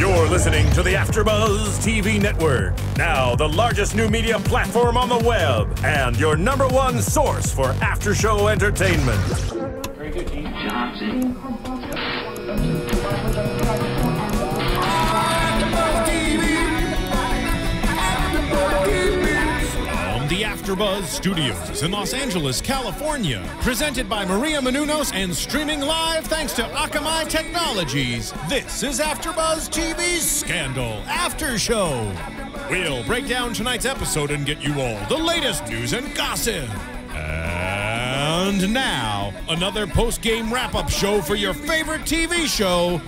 You're listening to the AfterBuzz TV Network, now the largest new media platform on the web, and your #1 source for after-show entertainment. Very good, Dean Johnson. The AfterBuzz Studios in Los Angeles, California. Presented by Maria Menounos and streaming live thanks to Akamai Technologies. This is AfterBuzz TV Scandal After Show. We'll break down tonight's episode and get you all the latest news and gossip. And now, another post-game wrap-up show for your favorite TV show.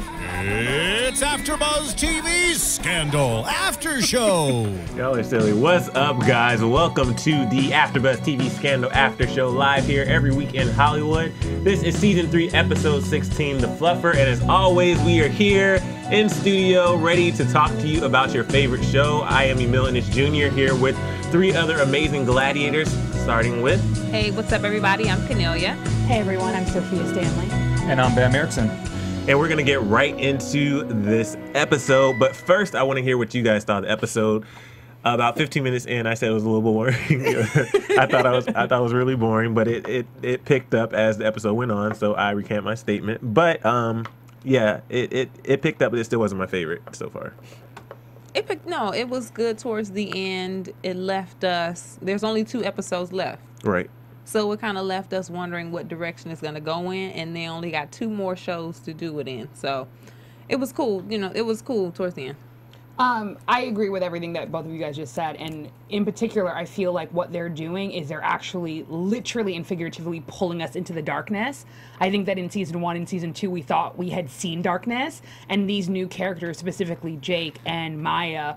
It's AfterBuzz TV Scandal After Show. Y'all are silly. What's up, guys? Welcome to the AfterBuzz TV Scandal After Show, live here every week in Hollywood. This is Season 3, Episode 16, The Fluffer, and as always, we are here in studio, ready to talk to you about your favorite show. I am Emile Ennis Jr. here with 3 other amazing gladiators, starting with... Hey, what's up, everybody? I'm Kennelia. Hey, everyone. I'm Sofia Stanley. And I'm Bamm Ericsen. And we're going to get right into this episode. But first, I want to hear what you guys thought of the episode. About 15 minutes in, I said it was a little boring. I thought it was really boring, but it picked up as the episode went on, so I recant my statement. But yeah, it picked up, but it still wasn't my favorite so far. It was good towards the end. It left us, there's only 2 episodes left. Right. So it kind of left us wondering what direction it's going to go in, and they only got 2 more shows to do it in. So it was cool. You know, it was cool towards the end. I agree with everything that both of you guys just said, and in particular, I feel like what they're doing is they're actually literally and figuratively pulling us into the darkness. I think that in Season 1 and Season 2, we thought we had seen darkness, and these new characters, specifically Jake and Maya,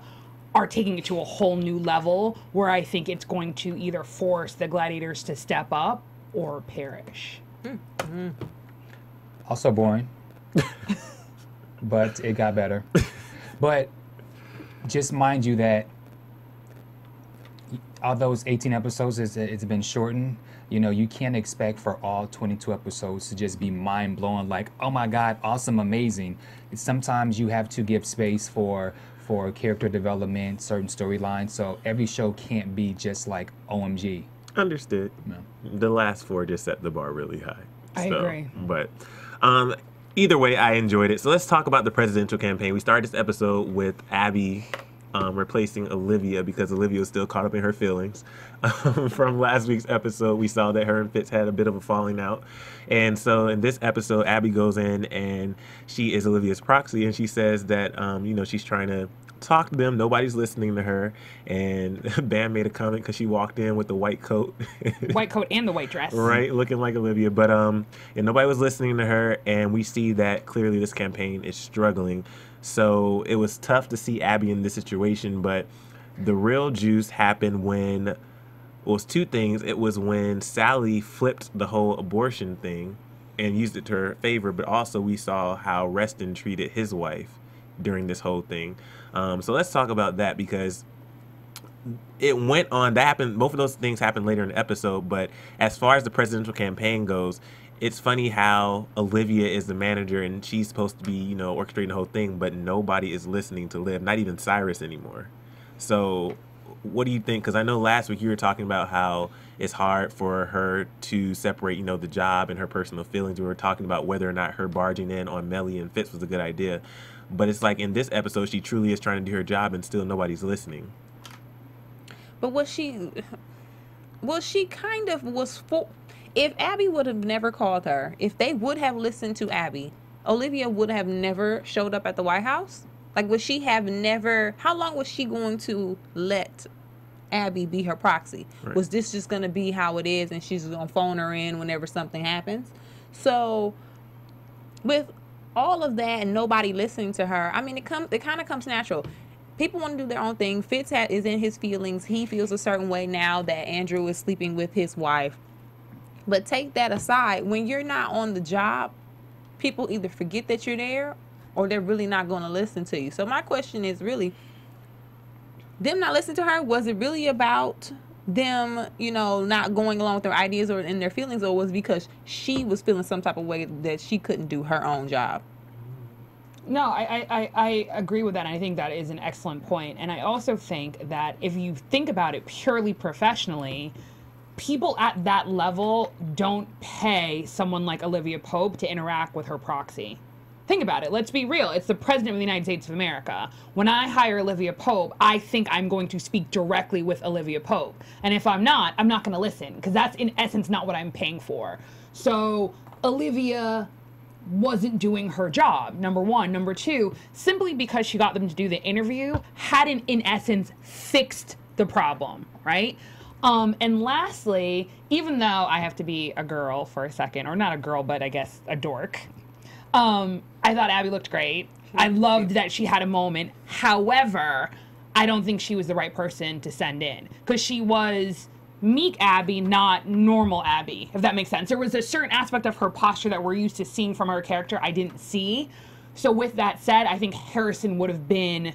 are taking it to a whole new level where I think it's going to either force the gladiators to step up or perish. Mm-hmm. Also boring, but it got better. But just mind you that although it's 18 episodes, it's been shortened. You know, you can't expect for all 22 episodes to just be mind-blowing, like, oh my God, awesome, amazing. Sometimes you have to give space for character development, certain storylines, so every show can't be just like OMG. Understood. No. The last 4 just set the bar really high. I agree. But either way, I enjoyed it. So let's talk about the presidential campaign. We started this episode with Abby replacing Olivia because Olivia was still caught up in her feelings. From last week's episode, we saw that her and Fitz had a bit of a falling out. And so in this episode, Abby goes in and she is Olivia's proxy, and she says that, you know, she's trying to talk to them. Nobody's listening to her. And Bamm made a comment because she walked in with the white coat. White coat and the white dress. Right, looking like Olivia. But and nobody was listening to her, and we see that clearly this campaign is struggling. So it was tough to see Abby in this situation, but the real juice happened when, well, it was 2 things. It was when Sally flipped the whole abortion thing and used it to her favor, but also we saw how Reston treated his wife during this whole thing. So let's talk about that because it went on. That happened. Both of those things happened later in the episode, but as far as the presidential campaign goes, it's funny how Olivia is the manager and she's supposed to be, you know, orchestrating the whole thing, but nobody is listening to Liv, not even Cyrus anymore. So what do you think? Because I know last week you were talking about how it's hard for her to separate, you know, the job and her personal feelings. We were talking about whether or not her barging in on Melly and Fitz was a good idea. But it's like in this episode, she truly is trying to do her job and still nobody's listening. But she kind of was for... If Abby would have never called her, if they would have listened to Abby, Olivia would have never showed up at the White House. Like, would she have never... How long was she going to let Abby be her proxy? Right. Was this just going to be how it is and she's going to phone her in whenever something happens? So, with all of that and nobody listening to her, I mean, it kind of comes natural. People want to do their own thing. Fitz is in his feelings. He feels a certain way now that Andrew is sleeping with his wife. But take that aside, when you're not on the job, people either forget that you're there or they're really not going to listen to you. So my question is really, them not listening to her, was it really about them, you know, not going along with their ideas or in their feelings, or was it because she was feeling some type of way that she couldn't do her own job? No, I agree with that, and I think that is an excellent point. And I also think that if you think about it purely professionally, people at that level don't pay someone like Olivia Pope to interact with her proxy. Think about it. Let's be real. It's the President of the United States of America. When I hire Olivia Pope, I think I'm going to speak directly with Olivia Pope. And if I'm not going to listen, because that's in essence not what I'm paying for. So Olivia wasn't doing her job, number one. Number two, simply because she got them to do the interview hadn't, in essence, fixed the problem, right? And lastly, even though I have to be a girl for a second, or not a girl, but I guess a dork, I thought Abby looked great. I loved that she had a moment. However, I don't think she was the right person to send in, because she was meek Abby, not normal Abby, if that makes sense. There was a certain aspect of her posture that we're used to seeing from her character I didn't see. So with that said, I think Harrison would have been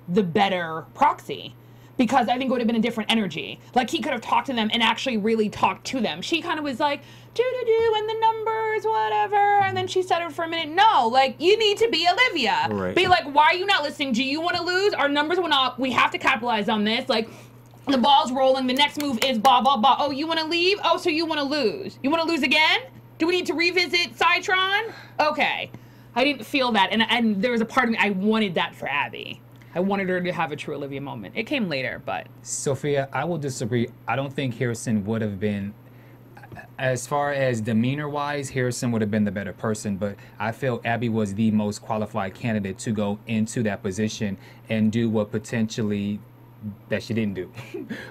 the better proxy, because I think it would have been a different energy. Like, he could have talked to them and actually really talked to them. She kind of was like, do-do-do, and the numbers, whatever, and then she said it for a minute. No, like, you need to be Olivia. Right. Be like, why are you not listening? Do you want to lose? Our numbers went up. We have to capitalize on this. Like, the ball's rolling. The next move is blah, blah, blah. Oh, you want to leave? Oh, so you want to lose. You want to lose again? Do we need to revisit Cytron? Okay. I didn't feel that. And there was a part of me, I wanted that for Abby. I wanted her to have a true Olivia moment. It came later, but... Sophia, I will disagree. I don't think Harrison would have been... As far as demeanor-wise, Harrison would have been the better person, but I feel Abby was the most qualified candidate to go into that position and do what potentially... that she didn't do.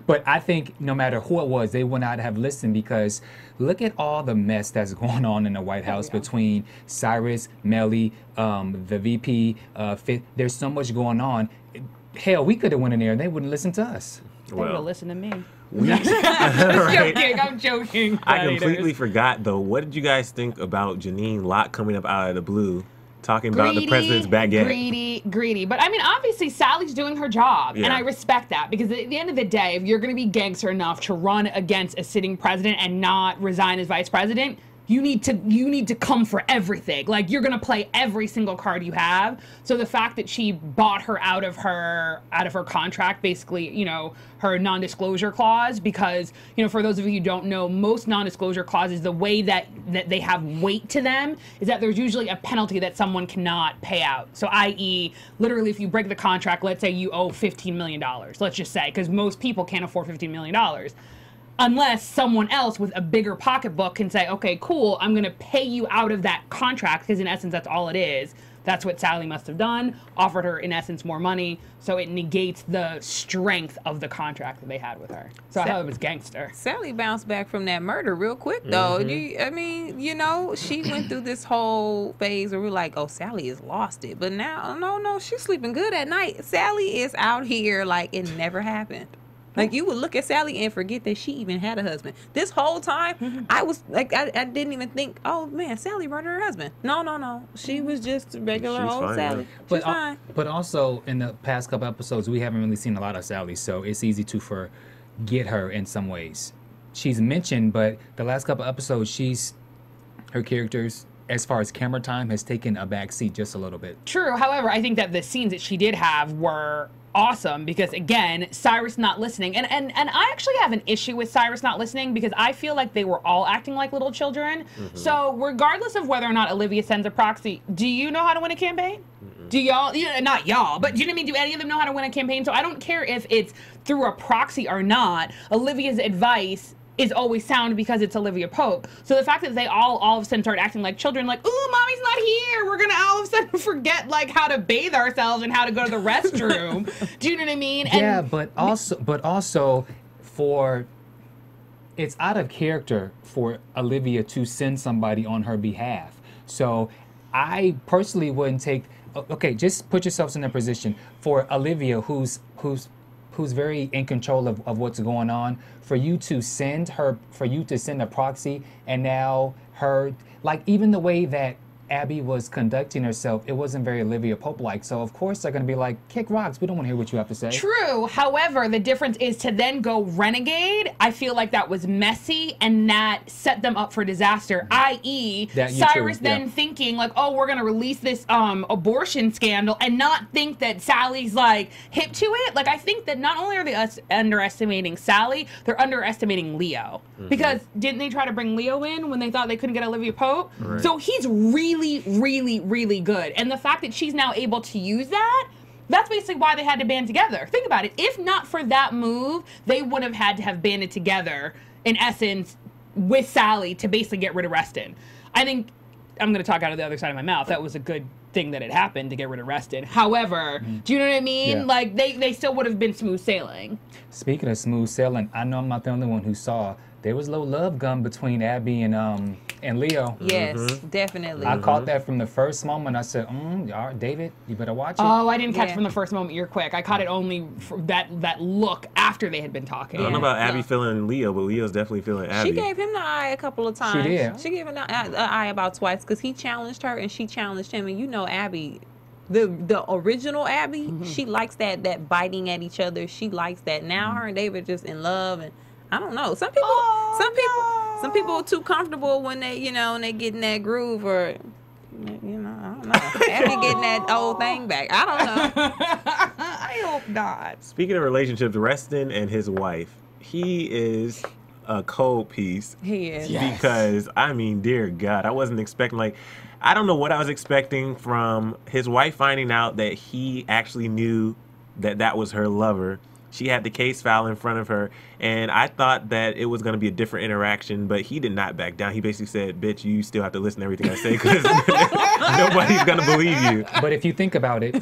But I think no matter who it was, they would not have listened, because look at all the mess that's going on in the White House between Cyrus, Melly, the VP, there's so much going on. Hell, we could have went in there and they wouldn't listen to us. They would have listened to me. I'm joking. I completely forgot, though. What did you guys think about Janine Locke coming up out of the blue, talking about the president's baguette? Greedy. But I mean, obviously, Sally's doing her job, and I respect that, because at the end of the day, if you're going to be gangster enough to run against a sitting president and not resign as vice president, you need to come for everything. Like, you're going to play every single card you have. So the fact that she bought her out of her contract, basically, you know, her non-disclosure clause, because, you know, for those of you who don't know, most non-disclosure clauses, the way that they have weight to them is that there's usually a penalty that someone cannot pay out. So i.e., literally, if you break the contract, let's say you owe $15 million, let's just say, because most people can't afford $15 million. Unless someone else with a bigger pocketbook can say, okay, cool, I'm going to pay you out of that contract, because in essence, that's all it is. That's what Sally must have done, offered her, in essence, more money, so it negates the strength of the contract that they had with her. So I thought it was gangster. Sally bounced back from that murder real quick, though. I mean, you know, she went through this whole phase where we're like, oh, Sally has lost it. But now, no, she's sleeping good at night. Sally is out here like it never happened. Like, you would look at Sally and forget that she even had a husband. This whole time, I was like, I didn't even think, oh man, Sally murdered her husband. No. She was just regular old Sally. She's fine. But also, in the past couple episodes, we haven't really seen a lot of Sally, so it's easy to forget her in some ways. She's mentioned, but the last couple episodes, her characters, as far as camera time, has taken a back seat just a little bit. True. However, I think that the scenes that she did have were awesome, because again, Cyrus not listening, and I actually have an issue with Cyrus not listening, because I feel like they were all acting like little children. So regardless of whether or not Olivia sends a proxy, do you know how to win a campaign? Do y'all, not y'all, but do you know what I mean? Do any of them know how to win a campaign? So I don't care if it's through a proxy or not. Olivia's advice is always sound because it's Olivia Pope. So the fact that they all of a sudden start acting like children, like, ooh, mommy's not here, we're gonna all of a sudden forget like how to bathe ourselves and how to go to the restroom. Do you know what I mean? Yeah, but also it's out of character for Olivia to send somebody on her behalf. So I personally wouldn't take, okay, just put yourselves in a position for Olivia, who's very in control of what's going on, for you to send a proxy, and now her, like, even the way that Abby was conducting herself, it wasn't very Olivia Pope-like. So of course they're gonna be like, kick rocks. We don't want to hear what you have to say. True. However, the difference is to then go renegade. I feel like that was messy and that set them up for disaster. I.e., Cyrus then thinking like, oh, we're gonna release this abortion scandal and not think that Sally's like hip to it. Like I think that not only are they underestimating Sally, they're underestimating Leo. Because didn't they try to bring Leo in when they thought they couldn't get Olivia Pope? Right. So he's really good. And the fact that she's now able to use that, that's basically why they had to band together. Think about it. If not for that move, they would have had to have banded together, in essence, with Sally to basically get rid of Reston. I think, I'm going to talk out of the other side of my mouth, that was a good thing that it happened to get rid of Reston. However, do you know what I mean? Yeah. Like, they still would have been smooth sailing. Speaking of smooth sailing, I know I'm not the only one who saw there was a little love gun between Abby and Leo. Yes, definitely. I caught that from the first moment. I said, David, you better watch it. Oh, I didn't catch it from the first moment. You're quick. I caught it only for that look after they had been talking. I don't know about Abby feeling Leo, but Leo's definitely feeling Abby. She gave him the eye a couple of times. She did. She gave him the eye about twice because he challenged her and she challenged him. And you know Abby, the original Abby, she likes that biting at each other. She likes that. Now her and David just in love, and I don't know. Some people are too comfortable when they, and they get in that groove, or, I don't know. Abby getting that old thing back. I don't know. I hope not. Speaking of relationships, Reston and his wife, he is a cold piece. He is. Because, I mean, dear God, I wasn't expecting, I don't know what I was expecting from his wife finding out that he actually knew that was her lover. She had the case file in front of her, and I thought that it was going to be a different interaction, but he did not back down. He basically said, bitch, you still have to listen to everything I say because nobody's going to believe you. But if you think about it,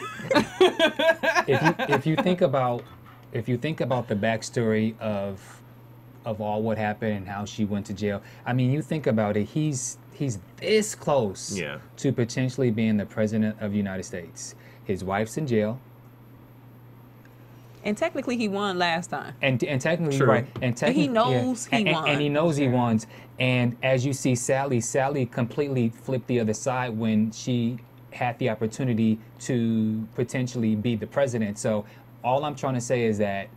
if you think about the backstory of all what happened and how she went to jail, I mean, you think about it, he's this close to potentially being the president of the United States. His wife's in jail. And technically, he won last time. And technically, right. And he knows he won. And he knows he won. And as you see, Sally completely flipped the other side when she had the opportunity to potentially be the president. So all I'm trying to say is that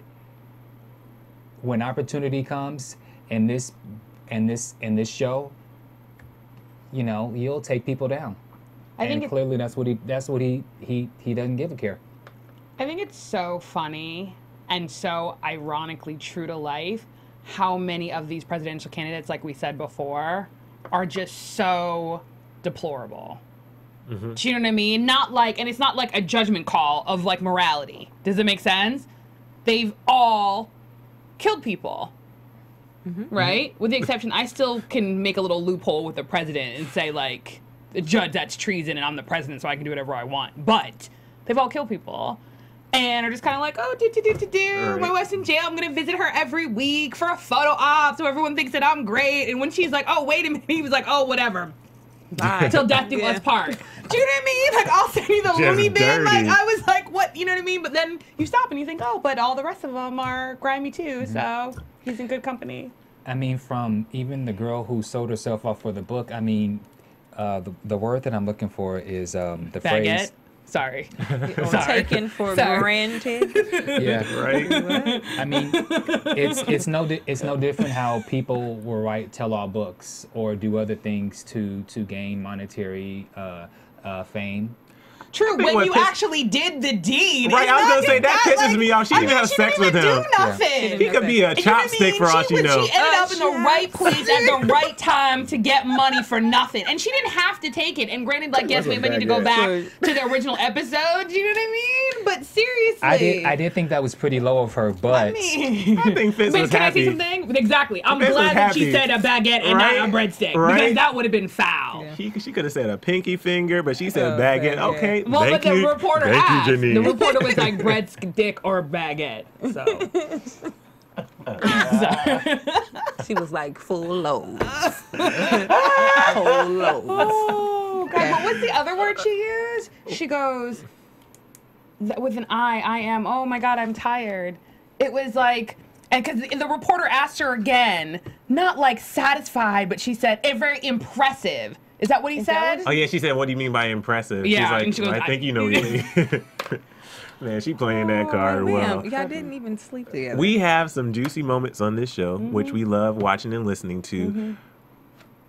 when opportunity comes in this show, he'll take people down. I think clearly that's what he doesn't give a care. I think it's so funny and so ironically true to life how many of these presidential candidates, like we said before, are just so deplorable. Do you know what I mean? And it's not like a judgment call of like morality. Does it make sense? They've all killed people. Right? With the exception, I still can make a little loophole with the president and say like, the judge, that's treason and I'm the president so I can do whatever I want. But they've all killed people. And are just kind of like, oh, my wife's in jail. I'm going to visit her every week for a photo op so everyone thinks that I'm great. And when she's like, oh, wait a minute, he was like, oh, whatever. Bye. Till death do us part. Do you know what I mean? Like, all Sandy the loony bin. Like, I was like, what? You know what I mean? But then you stop and you think, oh, but all the rest of them are grimy too. So he's in good company. I mean, from even the girl who sold herself off for the book, I mean, the word that I'm looking for is the phrase. Sorry. Taken for granted. Yeah, right. I mean, it's no different how people will write tell-all books or do other things to gain monetary fame. True, when you actually did the deed. Right, I was going to say, that pisses me off. She didn't have sex with him. She didn't do nothing. He could be a chopstick for all she knows. She ended up in the right place at the right time to get money for nothing. And she didn't have to take it. And granted, like, yes, we might need to go back to the original episode. You know what I mean? But seriously. I did think that was pretty low of her, but. I think Fitz was happy. Can I say something? Exactly. I'm glad that she said a baguette and not a breadstick. Because that would have been foul. Yeah. She could have said a pinky finger, but she said baguette. Okay. Well, but the reporter asked. The reporter was like breadstick or baguette. So. She was like full loads. Full loads. Oh, God. But what's the other word she used? She goes, with an I am, oh my God, I'm tired. It was like, and because the reporter asked her again, not like satisfied, but she said, very impressive. Is that what he said? Oh yeah, she said, "What do you mean by impressive?" Yeah, She's like, and she goes, I think you know what you mean. Man, she playing that card well. Y'all didn't even sleep together. We have some juicy moments on this show, which we love watching and listening to.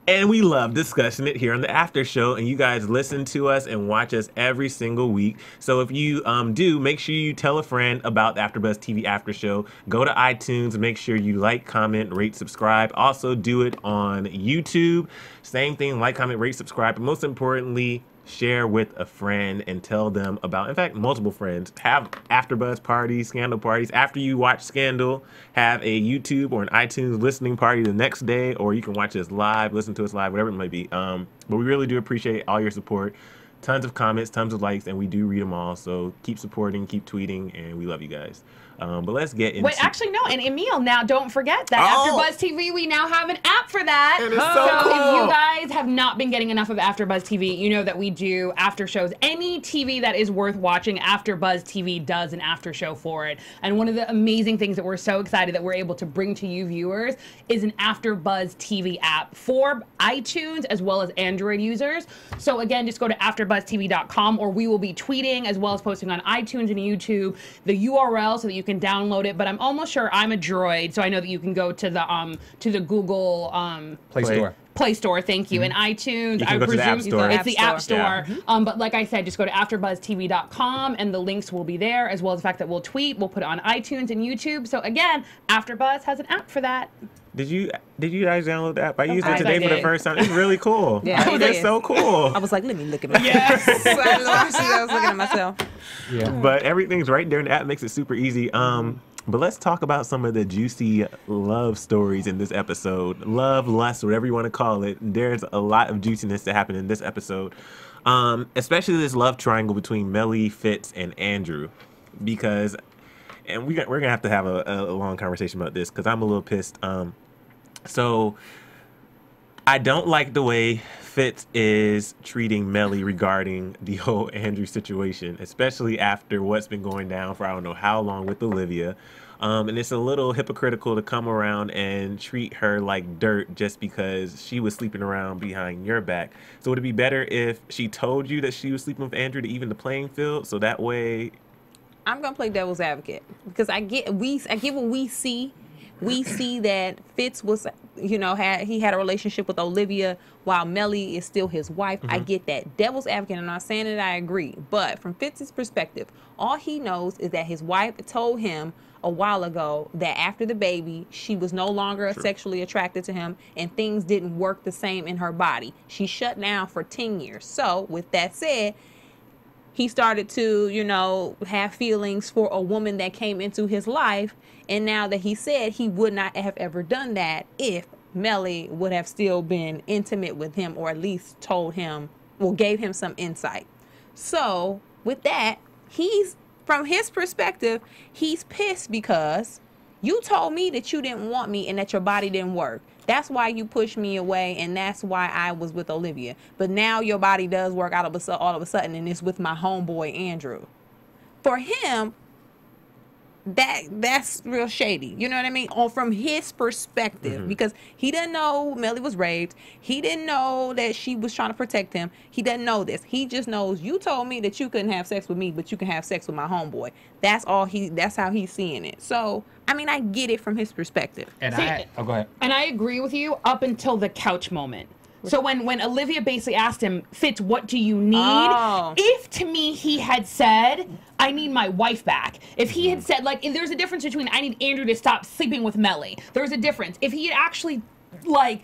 And we love discussing it here on the After Show. And you guys listen to us and watch us every single week. So if you do, make sure you tell a friend about the AfterBuzz TV After Show. Go to iTunes, make sure you like, comment, rate, subscribe. Also do it on YouTube. Same thing, like, comment, rate, subscribe. But most importantly, share with a friend and tell them about, in fact, multiple friends. Have AfterBuzz parties, Scandal parties. After you watch Scandal, have a YouTube or an iTunes listening party the next day, or you can watch us live, listen to us live, whatever it might be. But we really do appreciate all your support. Tons of comments, tons of likes, and we do read them all. So keep supporting, keep tweeting, and we love you guys. But let's get into... Wait, actually, no. And Emile, now don't forget that AfterBuzz TV, we now have an app for that. And it's so cool. If you guys have not been getting enough of AfterBuzz TV, you know that we do after shows. Any TV that is worth watching, AfterBuzz TV does an after show for it. And one of the amazing things that we're so excited that we're able to bring to you viewers is an AfterBuzz TV app for iTunes as well as Android users. So again, just go to AfterBuzzTV.com, or we will be tweeting as well as posting on iTunes and YouTube the URL so that you can download it. But I'm almost sure, I'm a droid, so I know that you can go to the Google Play Store, thank you. And iTunes, I presume it's the App Store. Yeah. But like I said, just go to AfterBuzzTV.com and the links will be there, as well as the fact that we'll tweet, we'll put it on iTunes and YouTube. So again, AfterBuzz has an app for that. Did you guys download the app? I used it today for the first time. It's really cool. Yeah, I think it's so cool. I was like, let me look at myself. Yes. I was looking at myself. Yeah. But everything's right there in the app, makes it super easy. But let's talk about some of the juicy love stories in this episode. Love, lust, whatever you want to call it. There's a lot of juiciness that happened in this episode. Especially this love triangle between Melly, Fitz, and Andrew. Because, and we're going to have a long conversation about this because I'm a little pissed. So I don't like the way Fitz is treating Melly regarding the whole Andrew situation, especially after what's been going down for I don't know how long with Olivia. And it's a little hypocritical to come around and treat her like dirt just because she was sleeping around behind your back. So would it be better if she told you that she was sleeping with Andrew to even the playing field? So that way... I'm going to play devil's advocate because I get what we see. We see that Fitz was, he had a relationship with Olivia while Melly is still his wife. I get that. Devil's advocate, I'm not saying that I agree. But from Fitz's perspective, all he knows is that his wife told him a while ago that after the baby, she was no longer sexually attracted to him and things didn't work the same in her body. She shut down for 10 years. So with that said, he started to, have feelings for a woman that came into his life. And now that he said he would not have ever done that if Melly would have still been intimate with him or at least told him, well, gave him some insight. So with that, from his perspective, he's pissed because you told me that you didn't want me and that your body didn't work. That's why you pushed me away, and that's why I was with Olivia. But now your body does work all of a sudden, and it's with my homeboy, Andrew. For him, that's real shady. You know what I mean? Or from his perspective, because he didn't know Melly was raped. He didn't know that she was trying to protect him. He doesn't know this. He just knows you told me that you couldn't have sex with me, but you can have sex with my homeboy. That's how he's seeing it. So, I mean, I get it from his perspective. And go ahead. And I agree with you up until the couch moment. So when Olivia basically asked him, Fitz, what do you need? Oh. If to me he had said, I need my wife back. If he had said, like, there's a difference between I need Andrew to stop sleeping with Melly. There's a difference. If he had actually, like,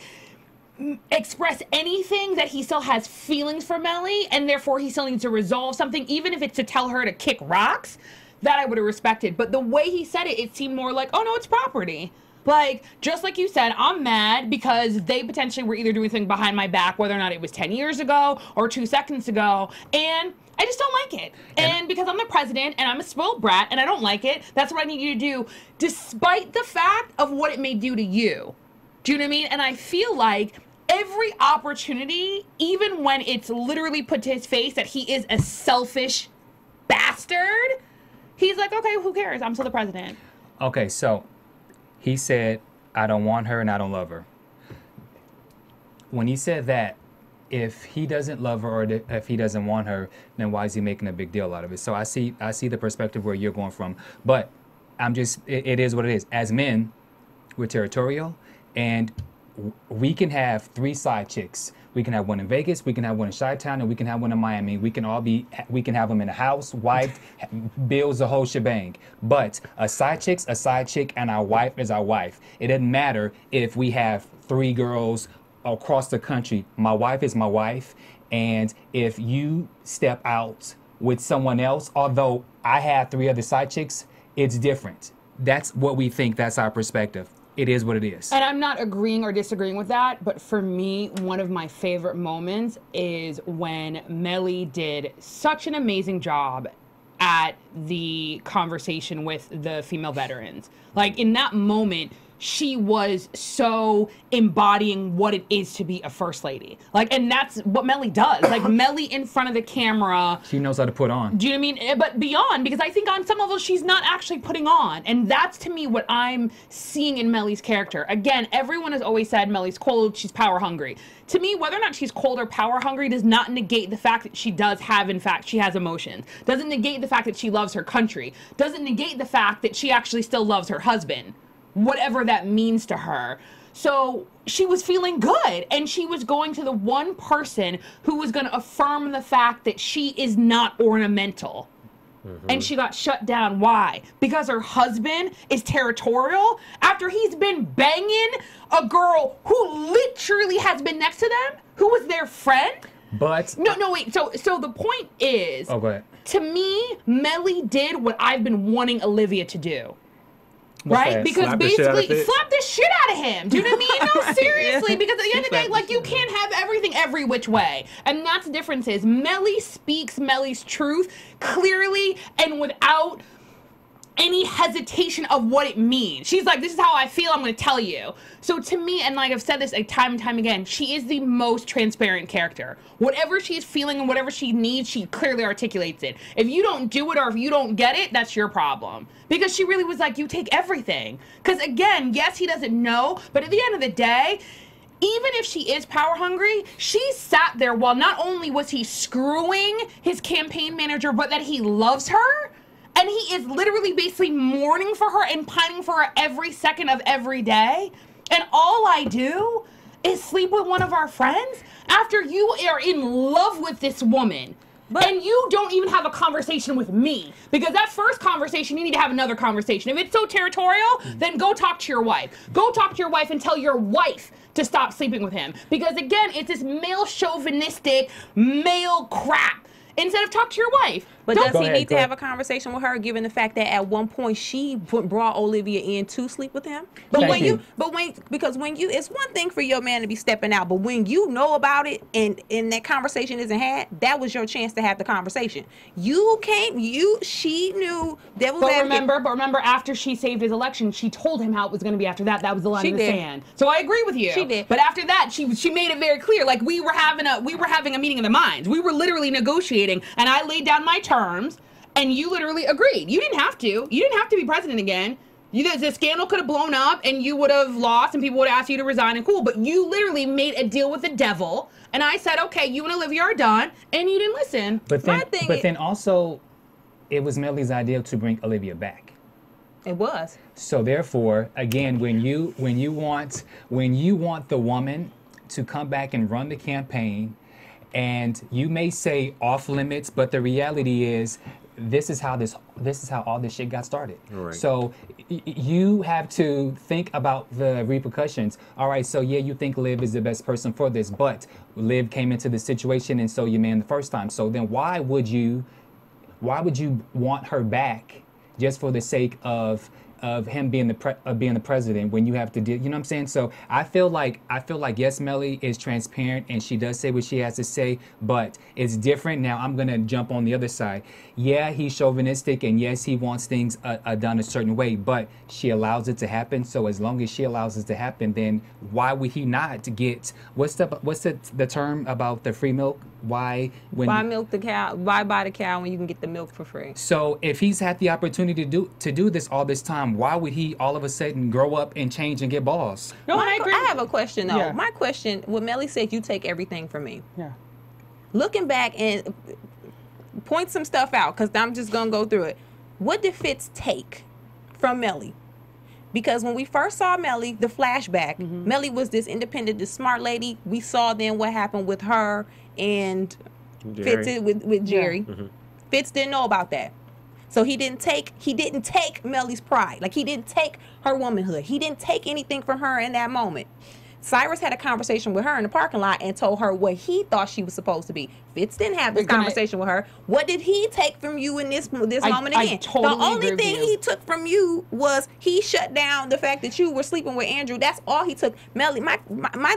expressed anything that he still has feelings for Melly and therefore he still needs to resolve something, even if it's to tell her to kick rocks, that I would have respected. But the way he said it, it seemed more like, oh, no, it's property. Like, just like you said, I'm mad because they potentially were either doing something behind my back, whether or not it was 10 years ago or 2 seconds ago, and I just don't like it. And because I'm the president and I'm a spoiled brat and I don't like it, that's what I need you to do, despite the fact of what it may do to you. Do you know what I mean? And I feel like every opportunity, even when it's literally put to his face that he is a selfish bastard, he's like, okay, who cares? I'm still the president. Okay, so he said, I don't want her and I don't love her. When he said that, if he doesn't love her or if he doesn't want her, then why is he making a big deal out of it? So I see the perspective where you're going from, but it is what it is. As men, we're territorial, and we can have 3 side chicks. We can have one in Vegas, we can have one in Chi-Town, and we can have one in Miami. We can have them in a house, wife, bills, the whole shebang. But a side chick's a side chick, and our wife is our wife. It doesn't matter if we have 3 girls across the country. My wife is my wife, and if you step out with someone else, although I have 3 other side chicks, it's different. That's what we think. That's our perspective. It is what it is. And I'm not agreeing or disagreeing with that, but for me, one of my favorite moments is when Melly did such an amazing job at the conversation with the female veterans. Like, in that moment, she was so embodying what it is to be a first lady. Like, and that's what Melly does. Like, Melly in front of the camera. She knows how to put on. Do you know what I mean? But beyond, because I think on some level she's not actually putting on. And that's, to me, what I'm seeing in Melly's character. Again, everyone has always said Melly's cold, she's power hungry. To me, whether or not she's cold or power hungry does not negate the fact that she does have, in fact, she has emotions. Doesn't negate the fact that she loves her country. Doesn't negate the fact that she actually still loves her husband. Whatever that means to her. So she was feeling good, and she was going to the one person who was going to affirm the fact that she is not ornamental. And she got shut down. Why? Because her husband is territorial after he's been banging a girl who literally has been next to them, who was their friend. But no, wait. So the point is, oh, go ahead. To me, Melly did what I've been wanting Olivia to do. Right? That? Because basically, slap the shit out of him. Do you know what I mean? No, seriously. Because at the end of the day, like, you can't have everything every which way. And that's the difference is Melly speaks Melly's truth clearly and without any hesitation of what it means. She's like, this is how I feel, I'm going to tell you. So to me, and like I've said this like time and time again, she is the most transparent character. Whatever she's feeling and whatever she needs, she clearly articulates it. If you don't do it or if you don't get it, that's your problem. Because she really was like, you take everything. Because again, yes, he doesn't know, but at the end of the day, even if she is power hungry, she sat there while not only was he screwing his campaign manager, but that he loves her. And he is literally basically mourning for her and pining for her every second of every day. And all I do is sleep with one of our friends after you are in love with this woman. And you don't even have a conversation with me. Because that first conversation, you need to have another conversation. If it's so territorial, then go talk to your wife. Go talk to your wife and tell your wife to stop sleeping with him. Because again, it's this male chauvinistic, male crap. Instead of talk to your wife. But does he need to have a conversation with her, given the fact that at one point she brought Olivia in to sleep with him? But because when you, it's one thing for your man to be stepping out, but when you know about it and that conversation isn't had, that was your chance to have the conversation. She knew that was. But remember, after she saved his election, she told him how it was going to be after that. That was the line in the sand. So I agree with you. She did. But after that, she made it very clear. Like we were having a meeting of the minds. We were literally negotiating, and I laid down my terms, and you literally agreed. You didn't have to. You didn't have to be president again. The scandal could have blown up, and you would have lost, and people would have asked you to resign, and cool. But you literally made a deal with the devil, and I said, okay, you and Olivia are done, and you didn't listen. But then also, it was Melly's idea to bring Olivia back. It was. So therefore, again, when you want the woman to come back and run the campaign, and you may say off limits, but the reality is this is how all this shit got started. Right. So you have to think about the repercussions. All right, so yeah, you think Liv is the best person for this, but Liv came into the situation and so you man the first time. So then why would you want her back just for the sake of him being the president when you have to do, you know what I'm saying? So I feel like yes, Melly is transparent and she does say what she has to say, but it's different. Now I'm gonna jump on the other side. Yeah, he's chauvinistic and yes, he wants things done a certain way, but she allows it to happen. So as long as she allows it to happen, then why would he not get what's the term about the free milk? Why when Why milk the cow? Why buy the cow when you can get the milk for free? So if he's had the opportunity to do this all this time, why would he all of a sudden grow up and change and get balls? No, I agree. I have a question though. Yeah. My question, when Melly said you take everything from me. Yeah. Looking back and point some stuff out, because I'm just gonna go through it. What did Fitz take from Melly? Because when we first saw Melly, the flashback, Melly was this independent, this smart lady. We saw then what happened with her and Jerry. Fitz with Jerry. Fitz didn't know about that. So he didn't take Melly's pride. Like, he didn't take her womanhood. He didn't take anything from her in that moment. Cyrus had a conversation with her in the parking lot and told her what he thought she was supposed to be. Fitz didn't have this conversation with her. What did he take from you in this moment again? Totally the only agree thing with you. he took from you was he shut down the fact that you were sleeping with Andrew. That's all he took. Melly, my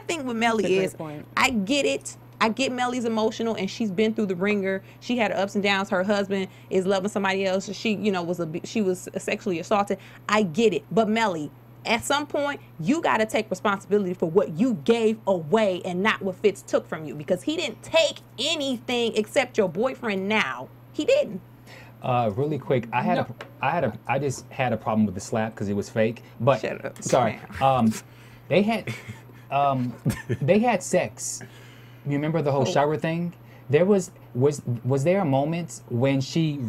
thing with Melly That's a great is, point. I get it. I get Melly's emotional, and she's been through the ringer. She had her ups and downs. Her husband is loving somebody else. She, she was sexually assaulted. I get it. But Melly, at some point, you got to take responsibility for what you gave away and not what Fitz took from you, because he didn't take anything except your boyfriend now. He didn't. Really quick, I just had a problem with the slap because it was fake. But Shut up. sorry, they had sex. You remember the whole shower thing? There was there a moment when she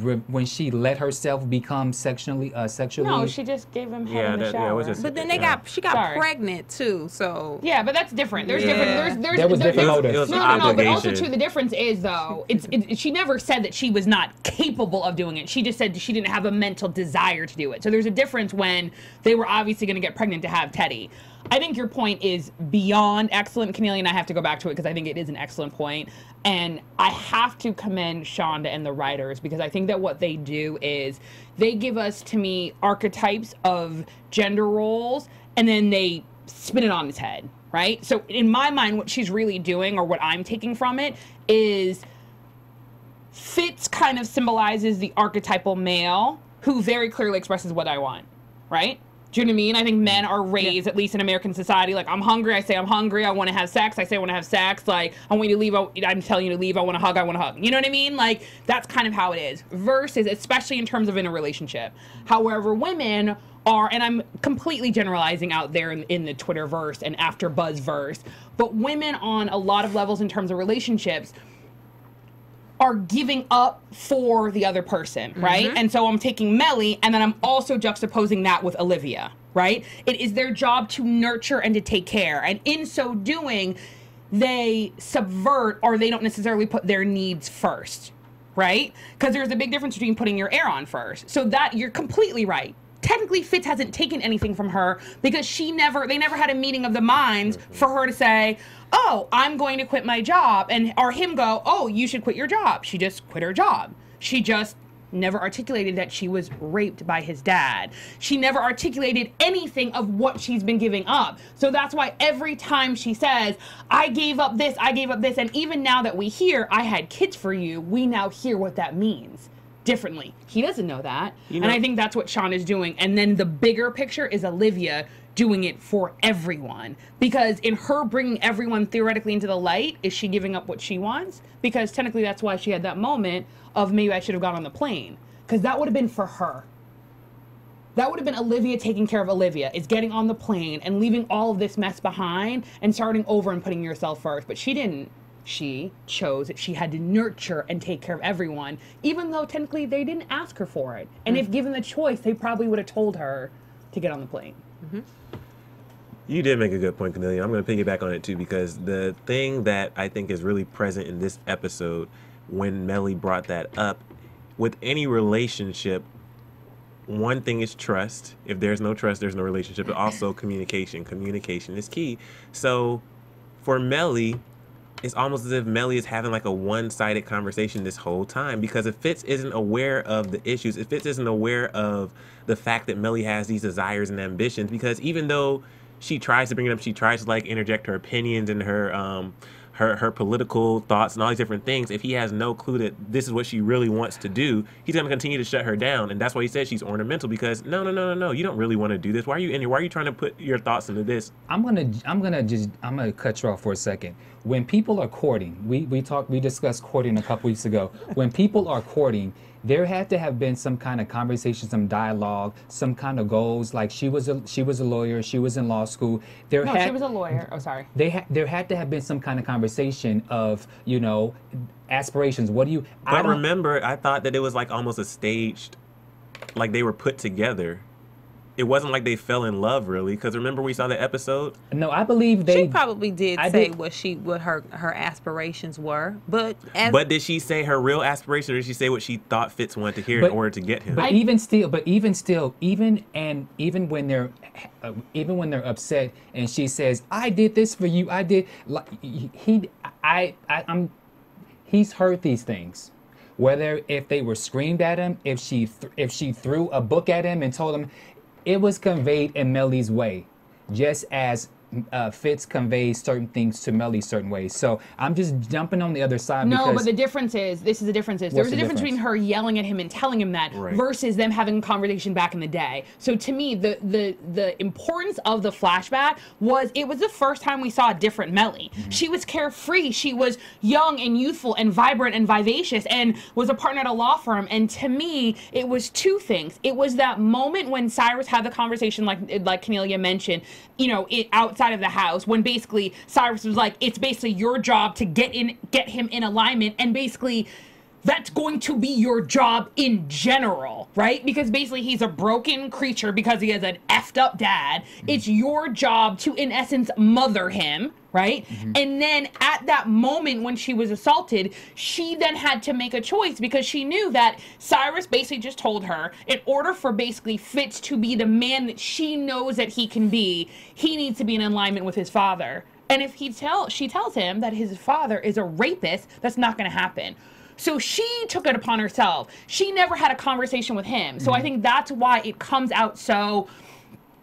let herself become sexually? No, she just gave him head in the shower. But then she got pregnant too. So yeah, but that's different. There's Yeah. different. There was different motives. No. But also too, the difference is though, she never said that she was not capable of doing it. She just said she didn't have a mental desire to do it. So there's a difference when they were obviously going to get pregnant to have Teddy. I think your point is beyond excellent, Kennelia, and I have to go back to it because I think it is an excellent point. And I have to commend Shonda and the writers, because I think that what they do is they give us, to me, archetypes of gender roles, and then they spin it on its head, right? So in my mind, what she's really doing, or what I'm taking from it, is Fitz kind of symbolizes the archetypal male who very clearly expresses what I want, right? Do you know what I mean? I think men are raised, at least in American society, like, I'm hungry, I say I'm hungry, I want to have sex, I say I want to have sex, like, I want you to leave, I'm telling you to leave, I want to hug, You know what I mean? Like, that's kind of how it is. Versus, especially in terms of in a relationship. However, women are, and I'm completely generalizing out there in the Twitterverse and AfterBuzz verse, but women on a lot of levels in terms of relationships are giving up for the other person, right? And so I'm taking Melly, and then I'm also juxtaposing that with Olivia, right? It is their job to nurture and to take care. And in so doing, they subvert, or they don't necessarily put their needs first, right? Because there's a big difference between putting your air on first. So that, you're completely right. Technically, Fitz hasn't taken anything from her, because they never had a meeting of the minds for her to say, oh, I'm going to quit my job, or him go, oh, you should quit your job. She just quit her job. She just never articulated that she was raped by his dad. She never articulated anything of what she's been giving up. So that's why every time she says, I gave up this, and even now that we hear, I had kids for you, we now hear what that means differently. He doesn't know that. And I think that's what Sean is doing. And then the bigger picture is Olivia doing it for everyone. Because in her bringing everyone theoretically into the light, is she giving up what she wants? Because technically that's why she had that moment of, maybe I should have got on the plane. Because that would have been for her. That would have been Olivia taking care of Olivia. It's getting on the plane and leaving all of this mess behind and starting over and putting yourself first. But she didn't. She chose that she had to nurture and take care of everyone, even though technically they didn't ask her for it. And if given the choice, they probably would have told her to get on the plane. You did make a good point, Kennelia. I'm going to piggyback on it too, because the thing that I think is really present in this episode, when Melly brought that up, with any relationship, one thing is trust. If there's no trust, there's no relationship. But also communication. Communication is key. So for Melly, it's almost as if Melly is having like a one-sided conversation this whole time, because if Fitz isn't aware of the issues, if Fitz isn't aware of the fact that Melly has these desires and ambitions, because even though she tries to bring it up, she tries to like interject her opinions and her political thoughts and all these different things, if he has no clue that this is what she really wants to do, he's going to continue to shut her down. And that's why he said she's ornamental, because no, you don't really want to do this. Why are you in here? Why are you trying to put your thoughts into this? I'm gonna cut you off for a second. when people are courting, we discussed courting a couple weeks ago. When people are courting, there had to have been some kind of conversation, some dialogue, some kind of goals. Like she was a lawyer, she was in law school. She was a lawyer. Oh, sorry. There had to have been some kind of conversation of, you know, aspirations. What do you? But remember, I thought that it was like almost a staged, like they were put together. It wasn't like they fell in love really, because remember we saw the episode. No, I believe they. She probably did say what her aspirations were, but did she say her real aspiration, or did she say what she thought Fitz wanted to hear in order to get him? But even when they're upset, and she says, "I did this for you. I did." Like he's heard these things. Whether if they were screamed at him, if she threw a book at him and told him. It was conveyed in Melly's way, just as Fitz conveys certain things to Melly certain ways. So I'm just jumping on the other side. No, but the difference is, there's a difference between her yelling at him and telling him that versus them having a conversation back in the day. So to me, the importance of the flashback was it was the first time we saw a different Melly. She was carefree. She was young and youthful and vibrant and vivacious and was a partner at a law firm. And to me, it was two things. It was that moment when Cyrus had the conversation, like Kennelia mentioned, you know, outside of the house, when basically Cyrus was like, it's basically your job to get him in alignment, and basically that's going to be your job in general, right? Because basically he's a broken creature because he has an effed up dad. It's your job to, in essence, mother him, right? And then at that moment when she was assaulted, she then had to make a choice because she knew that Cyrus basically just told her, in order for basically Fitz to be the man that she knows that he can be, he needs to be in alignment with his father. And if she tells him that his father is a rapist, that's not going to happen. So she took it upon herself. She never had a conversation with him. So I think that's why it comes out so,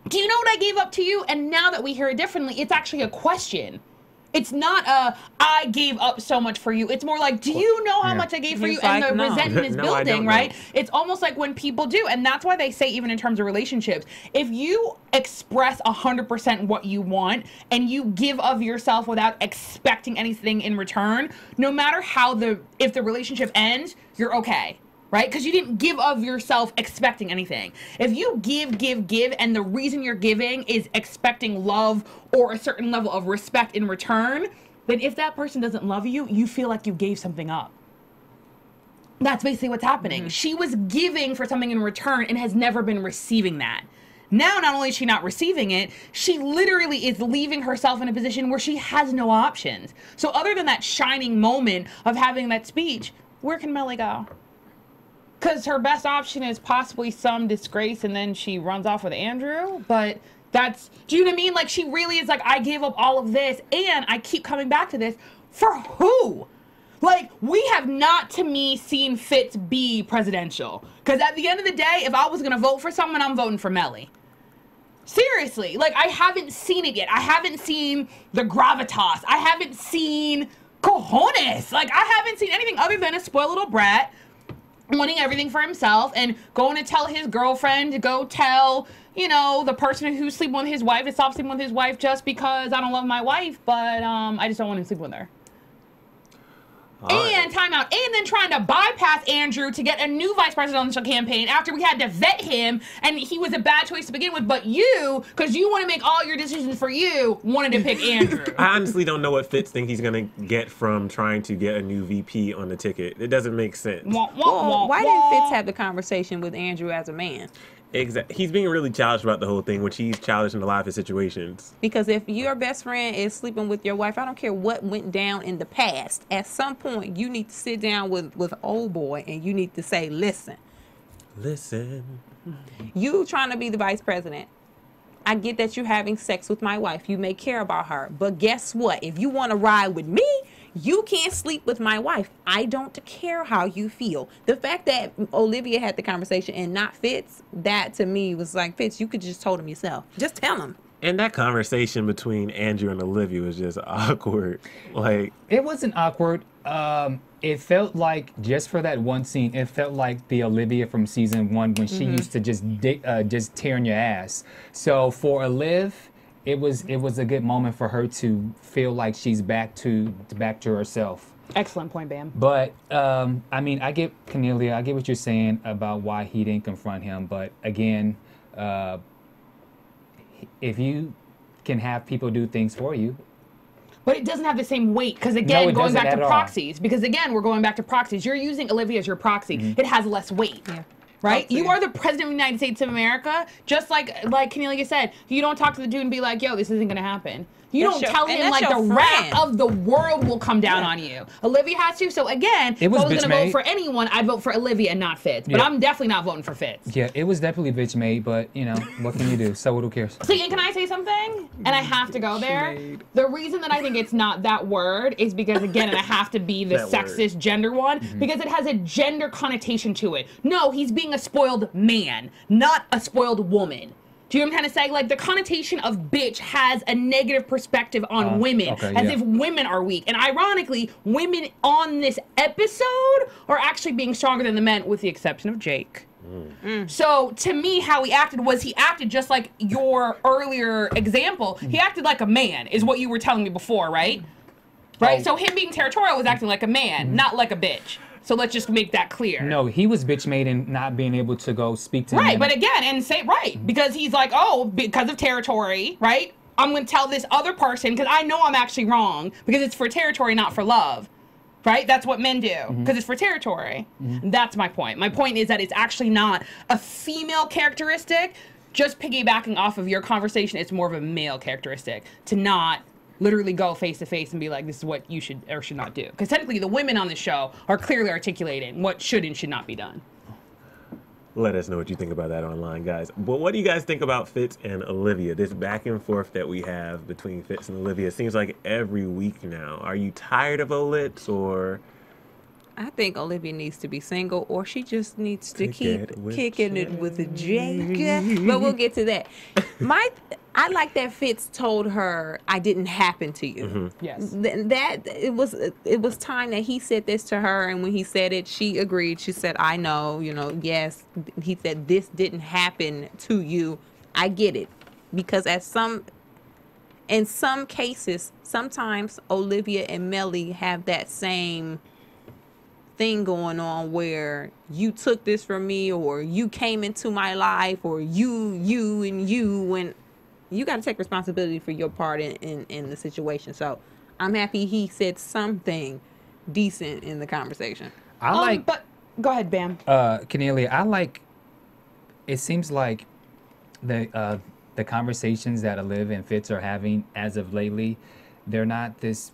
do you know what I gave up to you? And now that we hear it differently, it's actually a question. It's not a, I gave up so much for you. It's more like, do you know how much I gave for you? And the resentment is building, right? It's almost like when people do. And that's why they say, even in terms of relationships, if you express 100% what you want and you give of yourself without expecting anything in return, no matter how if the relationship ends, you're okay. Right? Because you didn't give of yourself expecting anything. If you give, and the reason you're giving is expecting love or a certain level of respect in return, then if that person doesn't love you, you feel like you gave something up. That's basically what's happening. She was giving for something in return and has never been receiving that. Now, not only is she not receiving it, she literally is leaving herself in a position where she has no options. So other than that shining moment of having that speech, where can Melly go? Because her best option is possibly some disgrace and then she runs off with Andrew. But that's, do you know what I mean? Like, she really is like, I gave up all of this and I keep coming back to this. For who? Like, we have not, to me, seen Fitz be presidential. Because at the end of the day, if I was going to vote for someone, I'm voting for Melly. Seriously. Like, I haven't seen it yet. I haven't seen the gravitas. I haven't seen cojones. Like, I haven't seen anything other than a spoiled little brat wanting everything for himself and going to tell his girlfriend to go tell, you know, the person who's sleeping with his wife to stop sleeping with his wife just because I don't love my wife, but I just don't want him to sleep with her. And timeout. And then trying to bypass Andrew to get a new vice presidential campaign after we had to vet him and he was a bad choice to begin with. But you, because you want to make all your decisions for you, wanted to pick Andrew. I honestly don't know what Fitz thinks he's going to get from trying to get a new VP on the ticket. It doesn't make sense. Why didn't Fitz have the conversation with Andrew as a man? Exactly. He's being really childish about the whole thing, which he's childish in a lot of his situations. Because if your best friend is sleeping with your wife, I don't care what went down in the past. At some point, you need to sit down with old boy and you need to say, listen. You trying to be the vice president. I get that you're having sex with my wife. You may care about her. But guess what? If you want to ride with me, you can't sleep with my wife. I don't care how you feel. The fact that Olivia had the conversation and not Fitz, that to me was like, Fitz, you could just told him yourself. Just tell him. And that conversation between Andrew and Olivia was just awkward. Like, it wasn't awkward. It felt like, just for that one scene, it felt like the Olivia from season 1 when she used to just tear in your ass. So for Olive it was a good moment for her to feel like she's back to herself. Excellent point, Bamm. But I mean, I get Kennelia, I get what you're saying about why he didn't confront him. But again, if you can have people do things for you. But it doesn't have the same weight, because again, No, it going doesn't back at to all. proxies, because again, we're going back to proxies. You're using Olivia as your proxy. It has less weight. Yeah. Right? Proxy. You are the president of the United States of America, just like Kennelia said. You don't talk to the dude and be like, yo, this isn't going to happen. You That's don't your- tell and him that's like the your wrath friend. of the world will come down on you. Olivia has to. So again, It if was I was going to vote bitch-made. for anyone, I'd vote for Olivia and not Fitz. But Yeah. I'm definitely not voting for Fitz. Yeah, it was definitely bitch made, but you know, what can you do? So who cares? See, and can I say something? And I have to go there. The reason that I think it's not that word is because, again, and I have to be the That word. sexist gender one, because it has a gender connotation to it. No, he's being a spoiled man, not a spoiled woman. Do you know what I'm trying to say? Like, the connotation of bitch has a negative perspective on women, okay, as yeah. if women are weak. And ironically, women on this episode are actually being stronger than the men, with the exception of Jake. So to me, how he acted was he acted just like your earlier example. He acted like a man, is what you were telling me before, right? Right? So him being territorial was acting like a man, not like a bitch. So let's just make that clear. No, he was bitch made in not being able to go speak to Right, him. but again, and say, right, because he's like, oh, because of territory, right? I'm going to tell this other person because I know I'm actually wrong because it's for territory, not for love. Right? That's what men do because it's for territory. That's my point. My point is that it's actually not a female characteristic. Just piggybacking off of your conversation, it's more of a male characteristic to not literally go face to face and be like, this is what you should or should not do. Because technically the women on the show are clearly articulating what should and should not be done. Let us know what you think about that online, guys. But what do you guys think about Fitz and Olivia? This back and forth that we have between Fitz and Olivia seems like every week now. Are you tired of Olitz, or I think Olivia needs to be single, or she just needs to Kick keep it with kicking it with the Jake. But we'll get to that. I like that Fitz told her, "I didn't happen to you." Yes. It was time that he said this to her, and when he said it, she agreed. She said, "I know, yes." He said, "This didn't happen to you. I get it," because in some cases, sometimes Olivia and Melly have that same thing going on where you took this from me, or you came into my life, or you when you got to take responsibility for your part in the situation. So I'm happy he said something decent in the conversation. I like But go ahead, Bamm. Kennelia, it seems like the conversations that Olivia and Fitz are having as of lately, they're not this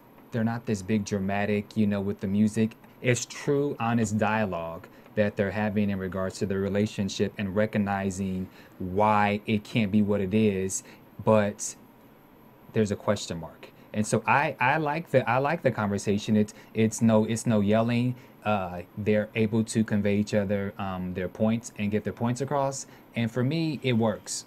big dramatic, with the music. It's true, honest dialogue that they're having in regards to the relationship and recognizing why it can't be what it is, but there's a question mark. And so I like the conversation. It's no yelling. They're able to convey each other their points and get their points across. And for me, it works.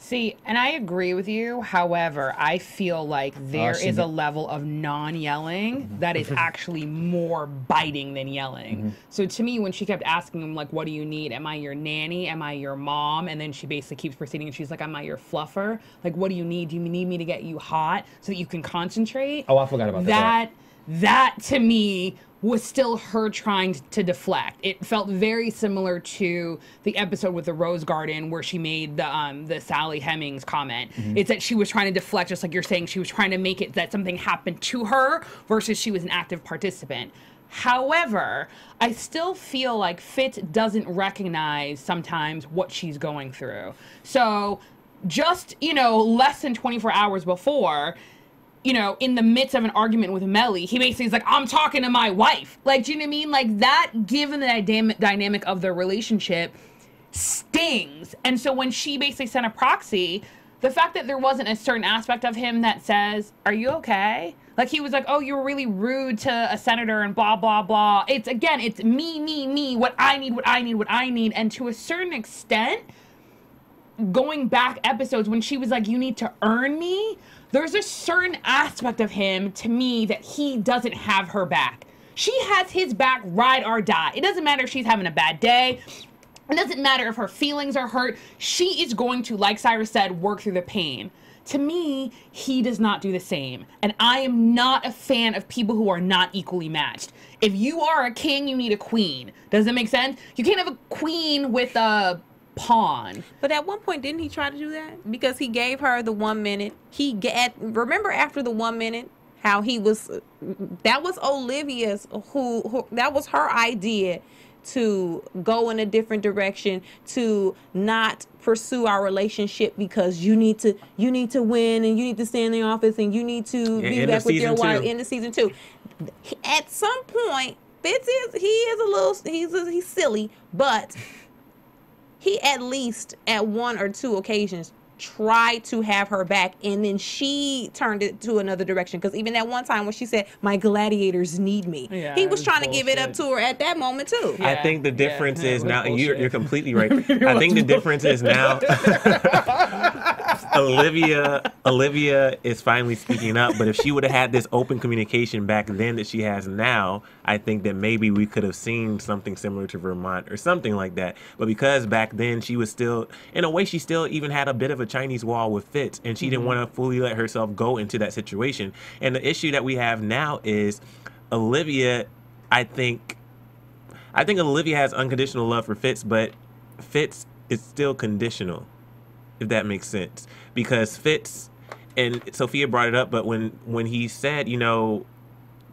See, and I agree with you. However, I feel like there is a level of non-yelling that is actually more biting than yelling. So to me, when she kept asking him, like, what do you need? Am I your nanny? Am I your mom? And then she basically keeps proceeding and she's like, am I your fluffer? Like, what do you need? Do you need me to get you hot so that you can concentrate? Oh, I forgot about that. That to me was still her trying to deflect. It felt very similar to the episode with the Rose Garden where she made the Sally Hemings comment. It's that she was trying to deflect, just like you're saying, she was trying to make it that something happened to her versus she was an active participant. However, I still feel like Fitz doesn't recognize sometimes what she's going through. So just, less than 24 hours before, in the midst of an argument with Melly, he basically is like, I'm talking to my wife. Like, do you know what I mean? Like, that, given the dynamic of the relationship, stings. And so when she basically sent a proxy, the fact that there wasn't a certain aspect of him that says, are you okay? Like, he was like, oh, you were really rude to a senator and blah, blah, blah. It's me, what I need. And to a certain extent, going back episodes when she was like, you need to earn me, there's a certain aspect of him to me that he doesn't have her back. She has his back, ride or die. It doesn't matter if she's having a bad day. It doesn't matter if her feelings are hurt. She is going to, like Cyrus said, work through the pain. to me, he does not do the same. And I am not a fan of people who are not equally matched. If you are a king, you need a queen. Does that make sense? You can't have a queen with a pawn. But at one point, didn't he try to do that? Because he gave her the 1 minute. Remember after the 1 minute, how he was, that was Olivia's, that was her idea to go in a different direction, to not pursue our relationship because you need to win and you need to stay in the office and you need to be back with your wife in the season 2. At some point, Fitz he's silly, but he at least at 1 or 2 occasions tried to have her back, and then she turned it to another direction. Because even that one time when she said, "My gladiators need me," he was trying to give it up to her at that moment too. I think the difference is now, and you're completely right. I think the difference is now Olivia is finally speaking up, but if she would have had this open communication back then that she has now, I think that maybe we could have seen something similar to Vermont or something like that. But because back then she was still, in a way, she still even had a bit of a Chinese wall with Fitz, and she didn't want to fully let herself go into that situation. And the issue that we have now is Olivia, I think Olivia has unconditional love for Fitz, but Fitz is still conditional, if that makes sense. Because Fitz, and Sofia brought it up, but when he said,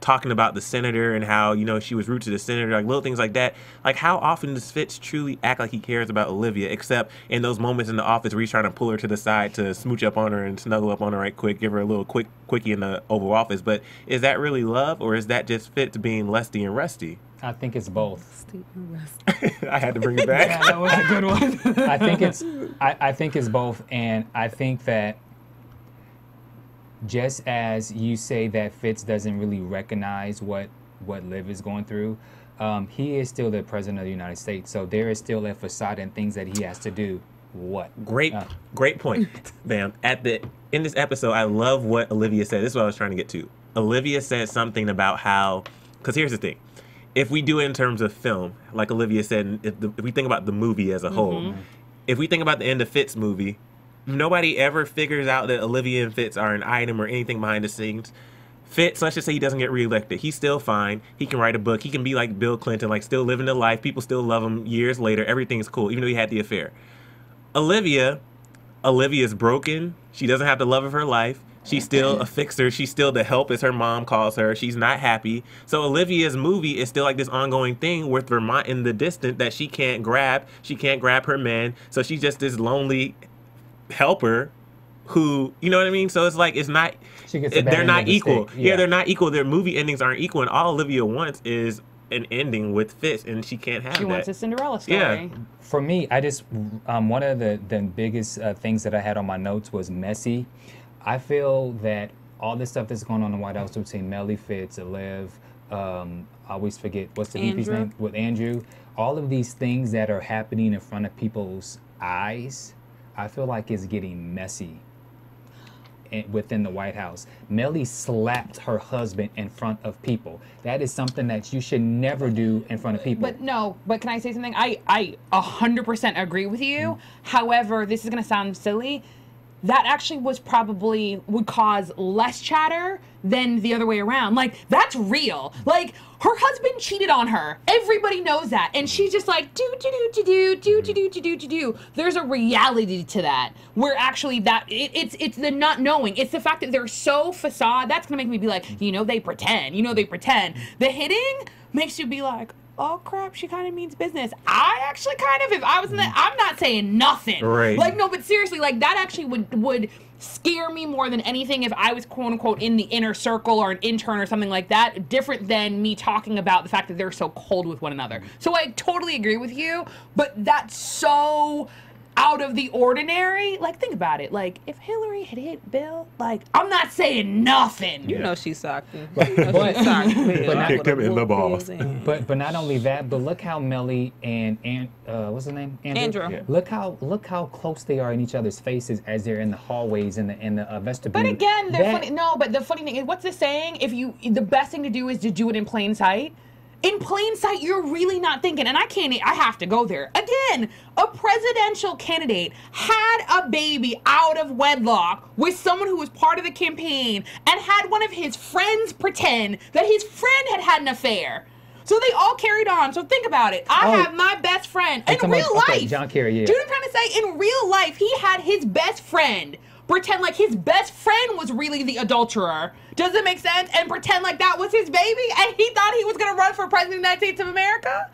talking about the senator and how, she was rude to the senator, like little things like that, like how often does Fitz truly act like he cares about Olivia, except in those moments in the office where he's trying to pull her to the side to smooch up on her and snuggle up on her right quick, give her a little quickie in the Oval Office. But is that really love, or is that just Fitz being lusty and rusty? I think it's both. I had to bring it back. Yeah, that was a good one. I think it's both, and I think that just as you say that Fitz doesn't really recognize what Liv is going through, he is still the president of the United States, so there is still a facade and things that he has to do. Great point, Bamm. In this episode, I love what Olivia said. This is what I was trying to get to. Olivia said something about how, because here's the thing. If we do it in terms of film, like Olivia said, if we think about the movie as a whole, if we think about the end of Fitz movie, nobody ever figures out that Olivia and Fitz are an item or anything behind the scenes. Fitz, let's just say he doesn't get reelected. He's still fine. He can write a book. He can be like Bill Clinton, like still living the life. People still love him years later. Everything's cool, even though he had the affair. Olivia's broken. She doesn't have the love of her life. She's still a fixer. She's still the help, as her mom calls her. She's not happy. So Olivia's movie is still like this ongoing thing with Vermont in the distant that she can't grab. She can't grab her man. So she's just this lonely helper who, you know what I mean? So it's like, it's not, they're not equal. Yeah, they're not equal. Their movie endings aren't equal. And all Olivia wants is an ending with Fitz, and she can't have that. She wants a Cinderella story. Yeah. For me, I just, one of the biggest things that I had on my notes was messy. I feel that all this stuff that's going on in the White House between Melly, Fitz, Liv, I always forget, what's the VP's name? With Andrew. All of these things that are happening in front of people's eyes, I feel like it's getting messy within the White House. Melly slapped her husband in front of people. That is something that you should never do in front of people. But can I say something? I 100% agree with you. However, this is going to sound silly. That actually would cause less chatter than the other way around. Like, that's real. Like, her husband cheated on her. Everybody knows that. And she's just like, do. There's a reality to that. Where actually it's the not knowing. It's the fact that they're so facade. That's going to make me be like, they pretend. The hitting makes you be like, oh crap, she kind of means business. I actually if I was in that, I'm not saying nothing. Right. Like, no, but seriously, like, that actually would scare me more than anything if I was quote unquote in the inner circle or an intern or something like that, different than me talking about the fact that they're so cold with one another. So I totally agree with you, but that's so out of the ordinary. Like, think about it. Like, if Hillary had hit Bill, like, I'm not saying nothing. You know she socked him. But kicked him in the balls. But not only that, but look how Melly and what's his name? Andrew. Yeah. Look how close they are in each other's faces as they're in the hallways in the vestibule. But again, they're funny. No, but the funny thing is, what's the saying? The best thing to do is to do it in plain sight. In plain sight, you're really not thinking, and I have to go there. Again, again, a presidential candidate had a baby out of wedlock with someone who was part of the campaign and had one of his friends pretend that his friend had had an affair. So they all carried on. So think about it. I have my best friend in real life. Okay, John Kerry, yeah. Do you know what I'm trying to say? In real life, he had his best friend pretend like his best friend was really the adulterer. Does it make sense? And pretend like that was his baby, and he thought he was going to run for president of the United States of America?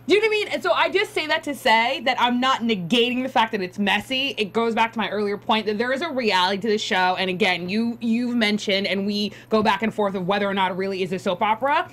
Do you know what I mean? And so I just say that to say that I'm not negating the fact that it's messy. It goes back to my earlier point that there is a reality to the show. And again, you've mentioned, and we go back and forth of whether or not it really is a soap opera.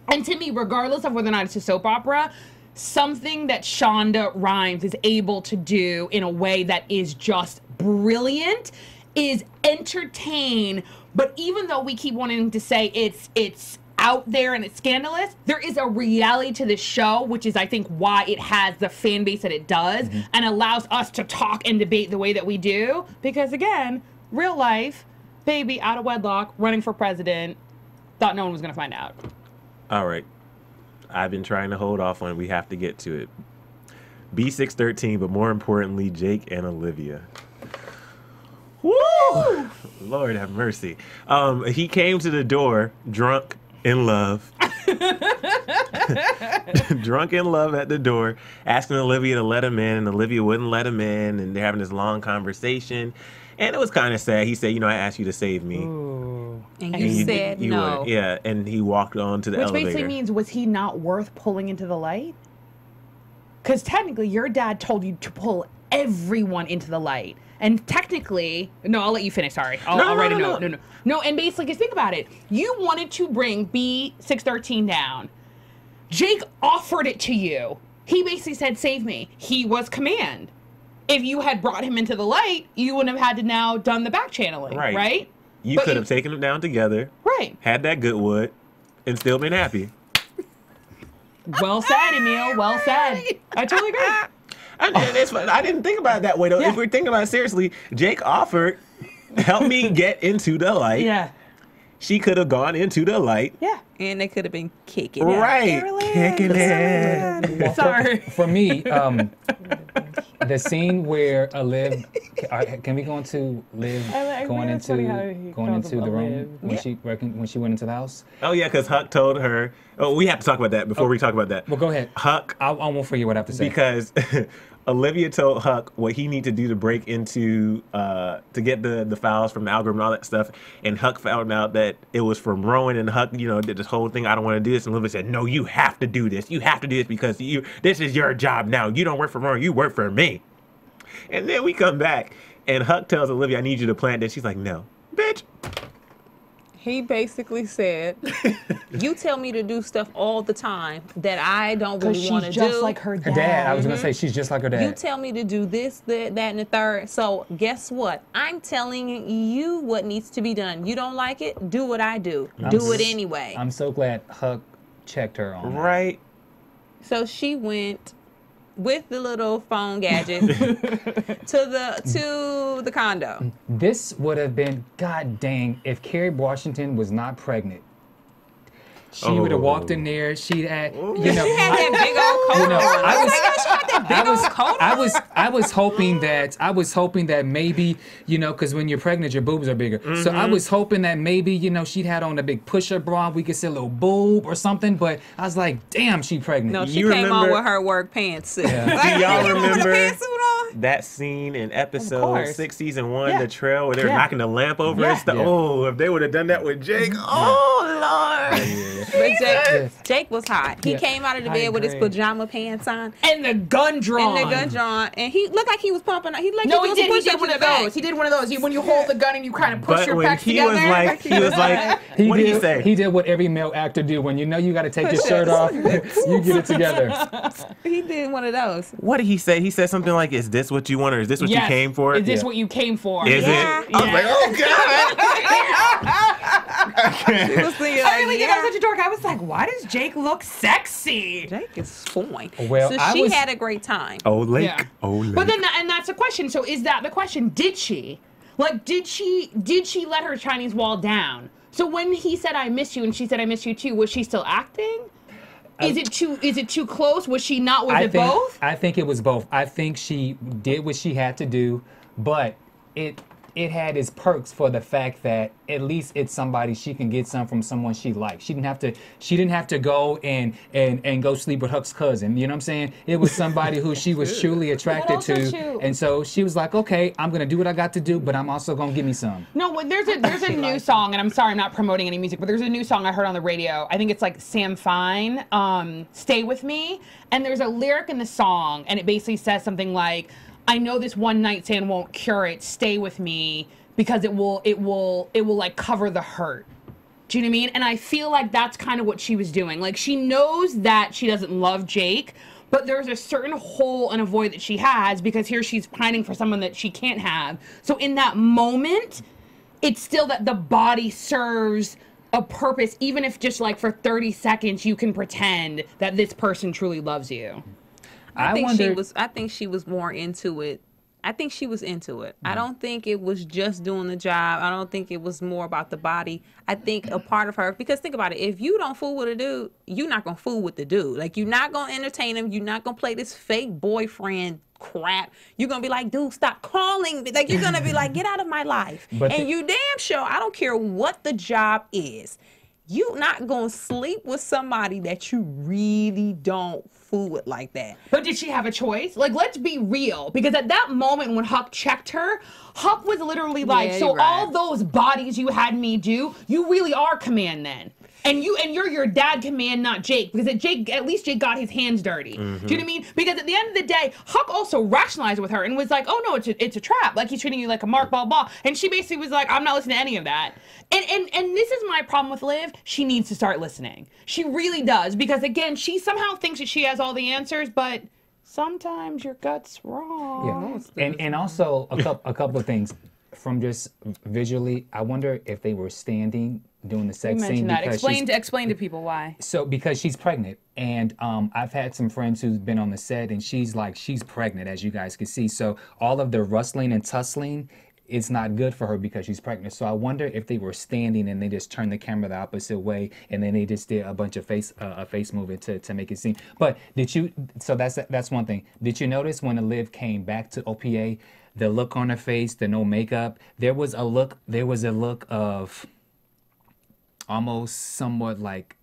And to me, regardless of whether or not it's a soap opera, something that Shonda Rhimes is able to do in a way that is just brilliant is entertain. But even though we keep wanting to say it's out there and it's scandalous, there is a reality to this show, which is, I think, why it has the fan base that it does and allows us to talk and debate the way that we do. Because, again, real life, baby out of wedlock, running for president, thought no one was going to find out. All right. I've been trying to hold off on it. We have to get to it. B613, but more importantly, Jake and Olivia. Woo! Lord have mercy. He came to the door drunk in love. Drunk in love at the door, asking Olivia to let him in, and Olivia wouldn't let him in, and they're having this long conversation. And it was kind of sad. He said, you know, I asked you to save me. Ooh. And you said no. Yeah, and he walked on to the elevator. Which basically means, was he not worth pulling into the light? Because technically, your dad told you to pull everyone into the light. And technically, no, I'll let you finish, sorry. I'll write a note. No, and basically, just think about it. You wanted to bring B613 down. Jake offered it to you. He basically said, save me. He was command. If you had brought him into the light, you wouldn't have had to now done the back channeling, right? You could have taken them down together, had that good wood, and still been happy. Well said, Emile. Well said. I totally agree. I didn't think about it that way, though. Yeah. If we're thinking about it seriously, Jake offered, help me get into the light. Yeah. She could have gone into the light. Yeah. And they could have been kicking it. Right. Kicking it. Well, Sorry. For me, the scene where Liv, can we go into Liv going into the room when she went into the house? Oh yeah, because Huck told her. Oh, we have to talk about that before we talk about that. Well, go ahead. Huck. I won't forget what I have to say. Because Olivia told Huck what he needed to do to break into to get the files from the algorithm and all that stuff, and Huck found out that it was from Rowan, and Huck, you know, did this whole thing. I don't want to do this, and Olivia said, "No, you have to do this. You have to do this because this is your job now. You don't work for Rowan. You work for me." And then we come back, and Huck tells Olivia, "I need you to plant this." She's like, "No, bitch." He basically said, you tell me to do stuff all the time that I don't really want to do. She's just like her dad. Her dad. I was going to say, she's just like her dad. You tell me to do this, that, and the third. So guess what? I'm telling you what needs to be done. You don't like it? Do what I do. Do it anyway. I'm so glad Huck checked her on that. Right. So she went with the little phone gadget to the condo. This would have been, god dang, if Kerry Washington was not pregnant. She would have walked in there. She'd had, you know, She had that big old coat on. I was hoping that maybe, you know, because when you're pregnant, your boobs are bigger. So I was hoping that maybe, you know, she'd had on a big push-up bra. We could see a little boob or something. But I was like, damn, she pregnant. No, she came on with her work pantsuit. Do y'all remember that scene in episode 6, season 1, the trail where they were knocking the lamp over and stuff? Oh, if they would have done that with Jake, oh Lord. But Jake was hot. He came out of the bed with his pajama pants on. And the gun drawn. And he looked like he was pumping. He did one of those. He did one of those. When you hold the gun and you kind of push your pecs together. He was like, what did he say? He did what every male actor do. When you know you got to take your shirt off, you get it together. He did one of those. What did he say? He said something like, is this what you want, or is this what you came for? Is this what you came for? Is it? I was like, oh God. I really think I'm such a dork. I was like, why does Jake look sexy? Jake is fine. Well, so she had a great time. Oh, Lake. Oh, Lake. But then, and that's the question. So is that the question? Did she? Like, did she let her Chinese wall down? So when he said, I miss you, and she said, I miss you too, was she still acting? Is it too close? Was she not? Was it both? I think it was both. I think she did what she had to do, but it had its perks for the fact that at least it's somebody she can get some from someone she likes. She didn't have to go and go sleep with Huck's cousin. You know what I'm saying? It was somebody who she was truly attracted to. And so she was like, okay, I'm gonna do what I got to do, but I'm also gonna give me some. No, there's a new song, and I'm sorry I'm not promoting any music, but there's a new song I heard on the radio. I think it's like Sam Fine, Stay With Me. And there's a lyric in the song, and it basically says something like, I know this one night stand won't cure it. Stay with me because it will like cover the hurt. Do you know what I mean? And I feel like that's kind of what she was doing. Like she knows that she doesn't love Jake, but there's a certain hole and a void that she has because here she's pining for someone that she can't have. So in that moment, it's still that the body serves a purpose, even if just like for 30 seconds you can pretend that this person truly loves you. I think she was more into it. I think she was into it. I don't think it was just doing the job. I don't think it was more about the body. I think a part of her, because think about it, if you don't fool with a dude, you're not gonna fool with the dude. Like you're not gonna entertain him. You're not gonna play this fake boyfriend crap. You're gonna be like, dude, stop calling me. Like you're gonna be like, get out of my life. And you damn sure, I don't care what the job is, you not gonna sleep with somebody that you really don't fool with like that. But did she have a choice? Like, let's be real, because at that moment when Huck checked her, Huck was literally like, so right. All those bodies you had me do, you really are command then. And you're your dad command, not Jake, because at least Jake got his hands dirty. Do you know what I mean? Because at the end of the day, Huck also rationalized with her and was like, oh no, it's a trap. Like he's treating you like a mark, blah, blah. And she basically was like, I'm not listening to any of that. And this is my problem with Liv. She needs to start listening. She really does, because again, she somehow thinks that she has all the answers, but sometimes your gut's wrong. Yeah. And also a couple of things from just visually. I wonder if they were standing doing the sex scene. That. Explain to people why. So because she's pregnant, and I've had some friends who've been on the set, and she's pregnant, as you guys can see. So all of the rustling and tussling, it's not good for her because she's pregnant. So I wonder if they were standing and they just turned the camera the opposite way, and then they just did a bunch of face movement to make it seem. But did you? So that's one thing. Did you notice when Liv came back to OPA, the look on her face, the no makeup? There was a look of almost somewhat like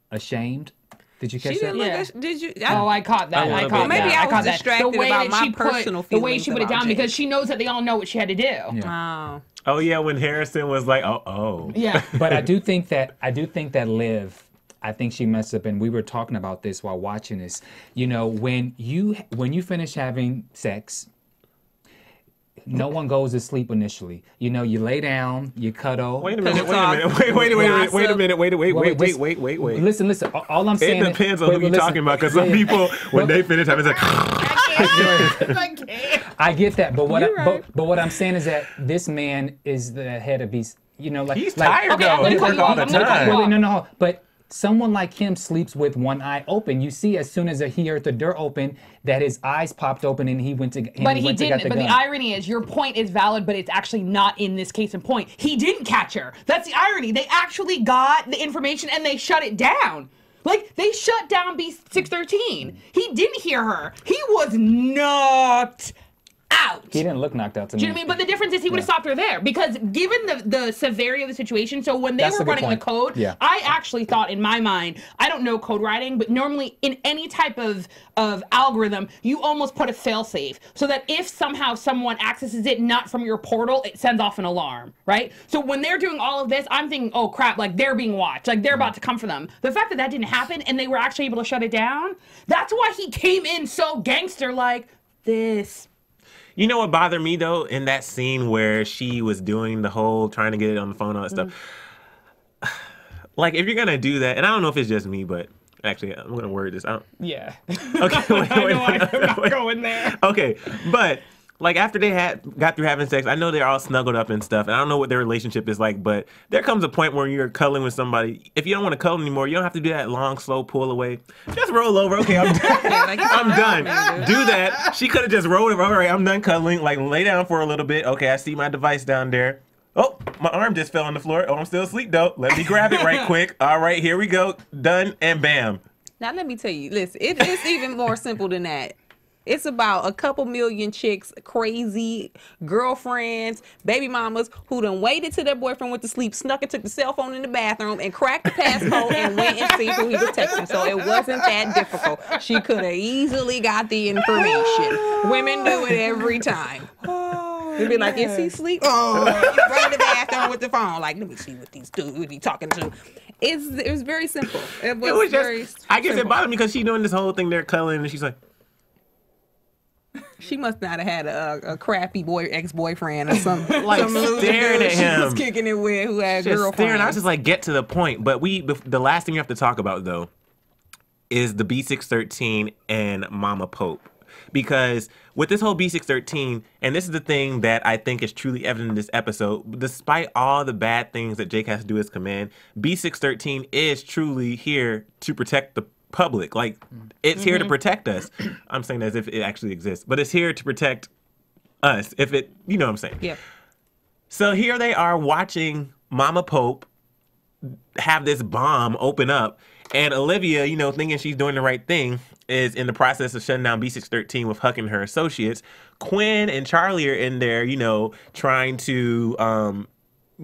ashamed. Did you catch that? Yeah. Did you? I caught that. I caught that. Maybe I was distracted about my feelings. personal feelings. The way she put it down, because she knows that they all know what she had to do. Yeah. Oh yeah, when Harrison was like, oh. Yeah. But I do think that Liv, I think she messed up, and we were talking about this while watching this. You know, when you finish having sex, no one goes to sleep initially. You know, you lay down, you cuddle. Wait a minute. Listen. All I'm saying. It depends on who you're talking about, because some people, when they finish having sex, I get that, but what I'm saying is that this man is the head of beast. You know, like he's tired though. He works all the time. No, but someone like him sleeps with one eye open. You see, as soon as he heard the door open, that his eyes popped open and he went to. But he didn't. But the irony is, your point is valid, but it's actually not in this case in point. He didn't catch her. That's the irony. They actually got the information and they shut it down. Like, they shut down B613. He didn't hear her. He was knocked out. He didn't look knocked out to me. Do you know what I mean? But the difference is he would have stopped her there, because given the severity of the situation, so when they were running the code, I actually thought in my mind, I don't know code writing, but normally in any type of algorithm, you almost put a failsafe so that if somehow someone accesses it not from your portal, it sends off an alarm, right? So when they're doing all of this, I'm thinking, oh crap, like they're being watched, like they're about to come for them. The fact that didn't happen and they were actually able to shut it down, that's why he came in so gangster like this. You know what bothered me though in that scene where she was doing the whole trying to get it on the phone, all that stuff. Like, if you're gonna do that, and I don't know if it's just me, but actually I'm gonna word this. Yeah. Okay. Wait, I'm not going there. Okay, but like after they got through having sex, I know they're all snuggled up and stuff, and I don't know what their relationship is like, but there comes a point where you're cuddling with somebody. If you don't want to cuddle anymore, you don't have to do that long, slow pull away. Just roll over. Okay, I'm done. I'm done. Do that. She could have just rolled over. All right, I'm done cuddling. Like, lay down for a little bit. Okay, I see my device down there. Oh, my arm just fell on the floor. Oh, I'm still asleep though. Let me grab it right quick. All right, here we go. Done, and bam. Now let me tell you, listen, it's even more simple than that. It's about a couple million chicks, crazy girlfriends, baby mamas who done waited till their boyfriend went to sleep, snuck and took the cell phone in the bathroom and cracked the passcode and went and see who he was texting. So it wasn't that difficult. She could have easily got the information. Women do it every time. They'd be like, is he asleep? Oh, you run to the bathroom with the phone. Like, let me see what these dudes what he talking to. It was very simple. It was very just, I guess simple. it bothered me because she's doing this whole thing, they're cuddling, and she's like, she must not have had a crappy ex-boyfriend or something. Like some staring at him. She was kicking it with who had just girlfriend. staring. I was just like, get to the point. But the last thing you have to talk about, though, is the B613 and Mama Pope. Because with this whole B613, and this is the thing that I think is truly evident in this episode, despite all the bad things that Jake has to do as command, B613 is truly here to protect the public. Like, it's here to protect us. I'm saying as if it actually exists, but it's here to protect us. If it, you know what I'm saying? Yeah. So here they are watching Mama Pope have this bomb open up, and Olivia, you know, thinking she's doing the right thing, is in the process of shutting down B613 with Huck and her associates. Quinn and Charlie are in there, you know, trying to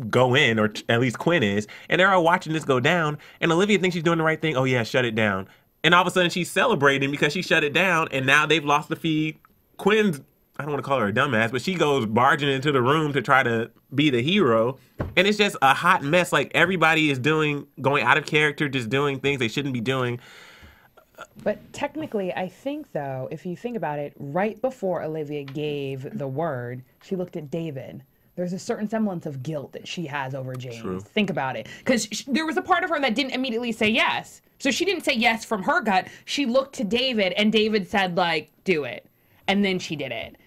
go in, or at least Quinn is, and they're all watching this go down, and Olivia thinks she's doing the right thing. Oh yeah, shut it down. And all of a sudden she's celebrating because she shut it down, and now they've lost the feed. Quinn's, I don't want to call her a dumbass, but she goes barging into the room to try to be the hero, and it's just a hot mess. Like, everybody is going out of character, just doing things they shouldn't be doing. But technically, I think, though, if you think about it, right before Olivia gave the word, she looked at David. There's a certain semblance of guilt that she has over James. True. Think about it. Because there was a part of her that didn't immediately say yes. So she didn't say yes from her gut. She looked to David, and David said, like, do it. And then she did it.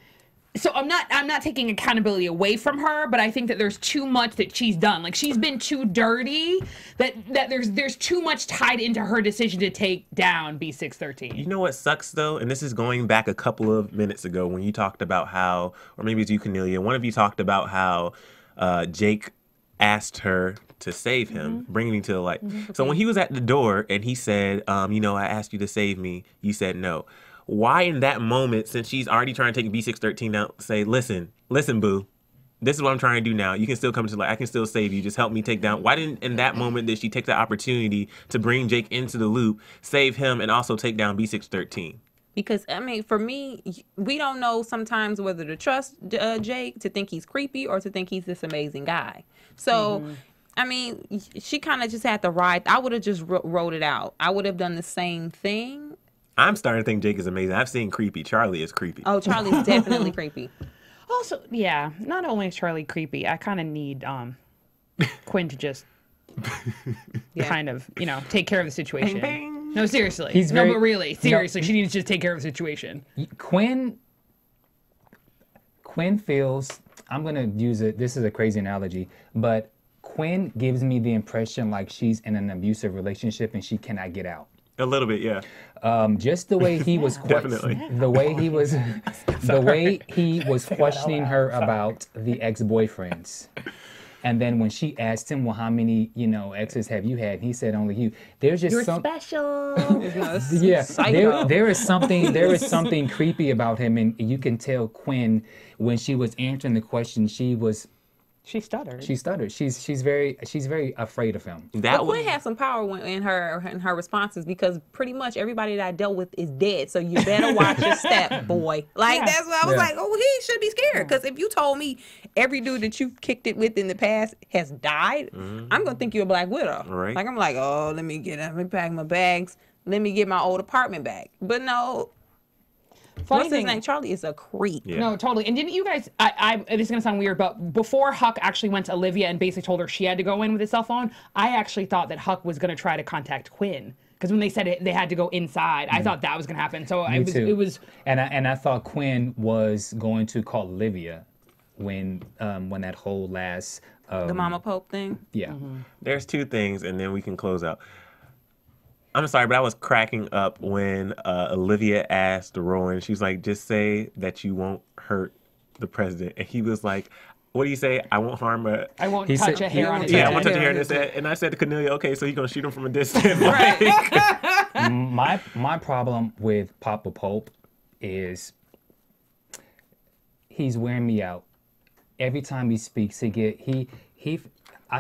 So I'm not taking accountability away from her, but I think that there's too much that she's done. Like, she's been too dirty that there's too much tied into her decision to take down B613. You know what sucks, though? And this is going back a couple of minutes ago when you talked about how, or maybe it's you, Kennelia, one of you talked about how Jake asked her to save him, bringing him to the light. So when he was at the door and he said, you know, I asked you to save me, you said no. Why in that moment, since she's already trying to take B613 out, say, listen, boo, this is what I'm trying to do now. You can still come to the light. I can still save you. Just help me take down. Why didn't, in that moment, did she take the opportunity to bring Jake into the loop, save him, and also take down B613? Because, I mean, for me, we don't know sometimes whether to trust Jake, to think he's creepy, or to think he's this amazing guy. So, I mean, she kind of just had to ride. I would have just wrote it out. I would have done the same thing. I'm starting to think Jake is amazing. I've seen creepy. Charlie is creepy. Oh, Charlie's definitely creepy. Also, yeah, not only is Charlie creepy, I kind of need Quinn to just kind of, you know, take care of the situation. Bang, bang. No, seriously. but really, seriously, she needs to just take care of the situation. Quinn feels, I'm going to use it, this is a crazy analogy, but Quinn gives me the impression like she's in an abusive relationship and she cannot get out. A little bit, yeah. Just the way he was the way he was questioning her about the ex-boyfriends. And then when she asked him, well, how many, you know, exes have you had? He said only you. There's just special. Yeah, there is something creepy about him, and you can tell Quinn when she was answering the question, she stuttered. She's very afraid of him. But Quinn has some power in her responses, because pretty much everybody that I dealt with is dead. So you better watch your step, boy. Like, that's what I was like, oh, he should be scared. Because if you told me every dude that you've kicked it with in the past has died, I'm gonna think you're a Black Widow. Right. Like, I'm like, oh, let me pack my bags. Let me get my old apartment back. But no. What's his name? Charlie is a creep. Yeah. No, totally. And didn't you guys, this is going to sound weird, but before Huck actually went to Olivia and basically told her she had to go in with his cell phone, I actually thought that Huck was going to try to contact Quinn. Because when they said they had to go inside, I thought that was going to happen. So it was. And I thought Quinn was going to call Olivia when that whole last. The Mama Pope thing? Yeah. There's two things, and then we can close out. I'm sorry, but I was cracking up when Olivia asked Rowan, she was like, just say that you won't hurt the president. And he was like, what do you say? I won't harm a... I won't touch a hair on his head. Yeah, I won't touch a hair on his head. And I said to Kennelia, okay, so you're going to shoot him from a distance. Right. my problem with Papa Pope is he's wearing me out. Every time he speaks, I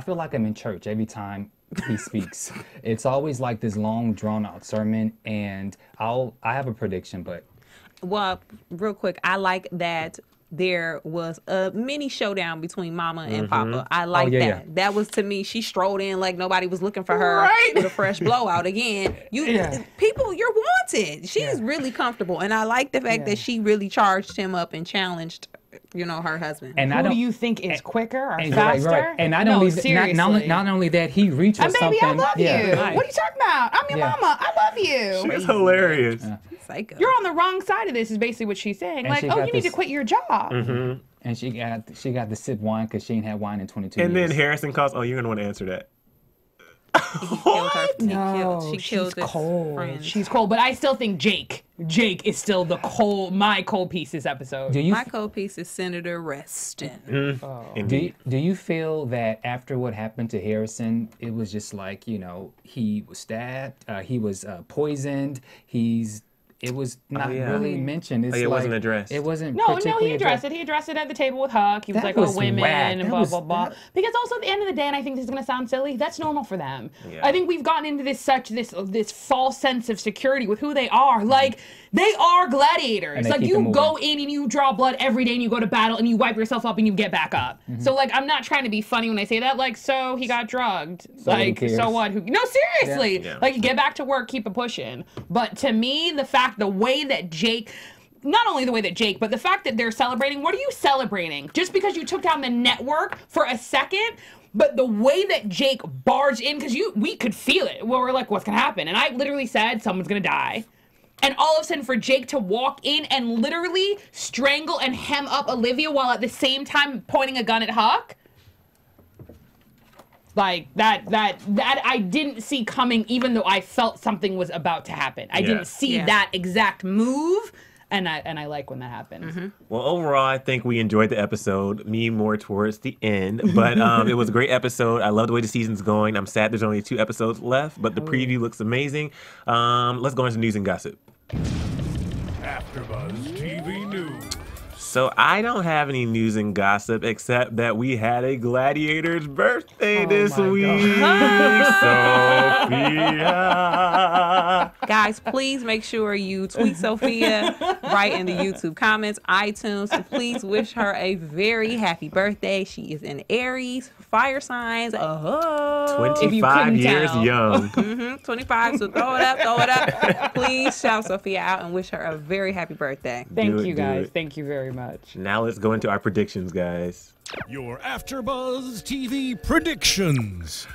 feel like I'm in church every time he speaks. It's always like this long, drawn-out sermon, and I have a prediction, but... Well, real quick, I like that there was a mini showdown between Mama and Papa. I like that. Yeah. That was, to me, she strolled in like nobody was looking for her with a fresh blowout. Again, people, you're wanted. She's really comfortable, and I like the fact that she really charged him up and challenged, her husband. And who do you think is quicker or faster? Right. And not only that, he reached for something. Baby, I love you. Right. What are you talking about? I'm your mama. I love you. She's hilarious. Psycho. You're on the wrong side of this is basically what she's saying. And you need to quit your job. And she got to sip wine because she ain't had wine in 22 years. And then Harrison calls, you're going to want to answer that. She killed his friend. She's cold, but I still think Jake is still my cold piece this episode. My cold piece is Senator Reston. Do you feel that after what happened to Harrison, it was just like, he was stabbed, he was poisoned, it was not really mentioned. It wasn't addressed. It wasn't. No, he addressed it. He addressed it at the table with Huck. He was like, women and blah, blah, blah. Because also at the end of the day, and I think this is going to sound silly, that's normal for them. Yeah. I think we've gotten into this false sense of security with who they are. Like, they are gladiators. Like, you go in and you draw blood every day and you go to battle and you wipe yourself up and you get back up. So, like, I'm not trying to be funny when I say that. Like, so he got drugged. So what? No, seriously. Yeah. Like, get back to work, keep it pushing. But to me, the way that Jake, not only the way that Jake, but the fact that they're celebrating, what are you celebrating? Just because you took down the network for a second? But the way that Jake barged in, because we could feel it. Well, we're like, what's going to happen? And I literally said, someone's going to die. And all of a sudden for Jake to walk in and literally strangle and hem up Olivia while at the same time pointing a gun at Huck. Like, that I didn't see coming, even though I felt something was about to happen. I didn't see that exact move, and I like when that happens. Well, overall, I think we enjoyed the episode. Me more towards the end, but it was a great episode. I love the way the season's going. I'm sad there's only 2 episodes left, but the preview looks amazing. Let's go into news and gossip. AfterBuzz TV News. So I don't have any news and gossip except that we had a gladiator's birthday this week. Sophia. Guys, please make sure you tweet Sophia, write in the YouTube comments, iTunes. Please wish her a very happy birthday. She is in Aries, fire signs. 25 years young. 25, so throw it up. Please shout Sophia out and wish her a very happy birthday. Thank you, guys. Thank you very much. Now let's go into our predictions, guys. Your AfterBuzz TV predictions.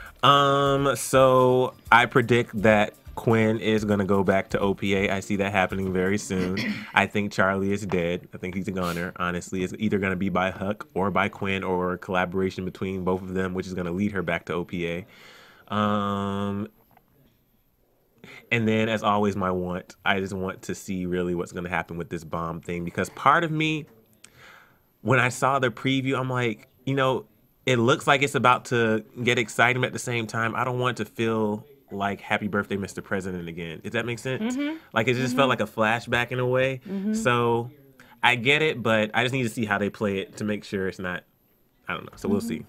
So I predict that Quinn is going to go back to OPA. I see that happening very soon. I think Charlie is dead. I think he's a goner, honestly. It's either going to be by Huck or by Quinn or a collaboration between both of them, which is going to lead her back to OPA. And then, as always, I just want to see really what's going to happen with this bomb thing. Because part of me, when I saw the preview, I'm like, it looks like it's about to get exciting, but at the same time, I don't want it to feel like Happy Birthday, Mr. President again. Does that make sense? Like, it just felt like a flashback in a way. So I get it, but I just need to see how they play it to make sure it's not, I don't know. So we'll see.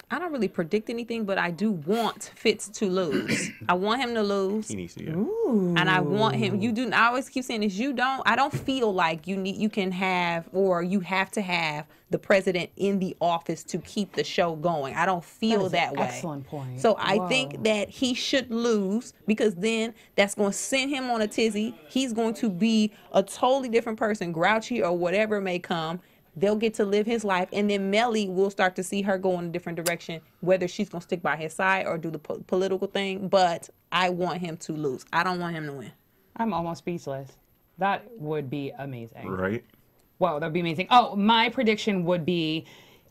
I don't really predict anything, but I do want Fitz to lose. I want him to lose. He needs to, And I want him. I always keep saying this. I don't feel like you can have, or you have to have the president in the office to keep the show going. I don't feel that way. Excellent point. So I think that he should lose, because then that's going to send him on a tizzy. He's going to be a totally different person, grouchy or whatever may come. They'll get to live his life, and then Melly will start to see her go in a different direction, whether she's going to stick by his side or do the political thing. But I want him to lose. I don't want him to win. I'm almost speechless. That would be amazing. Right? Wow, that would be amazing. Oh, my prediction would be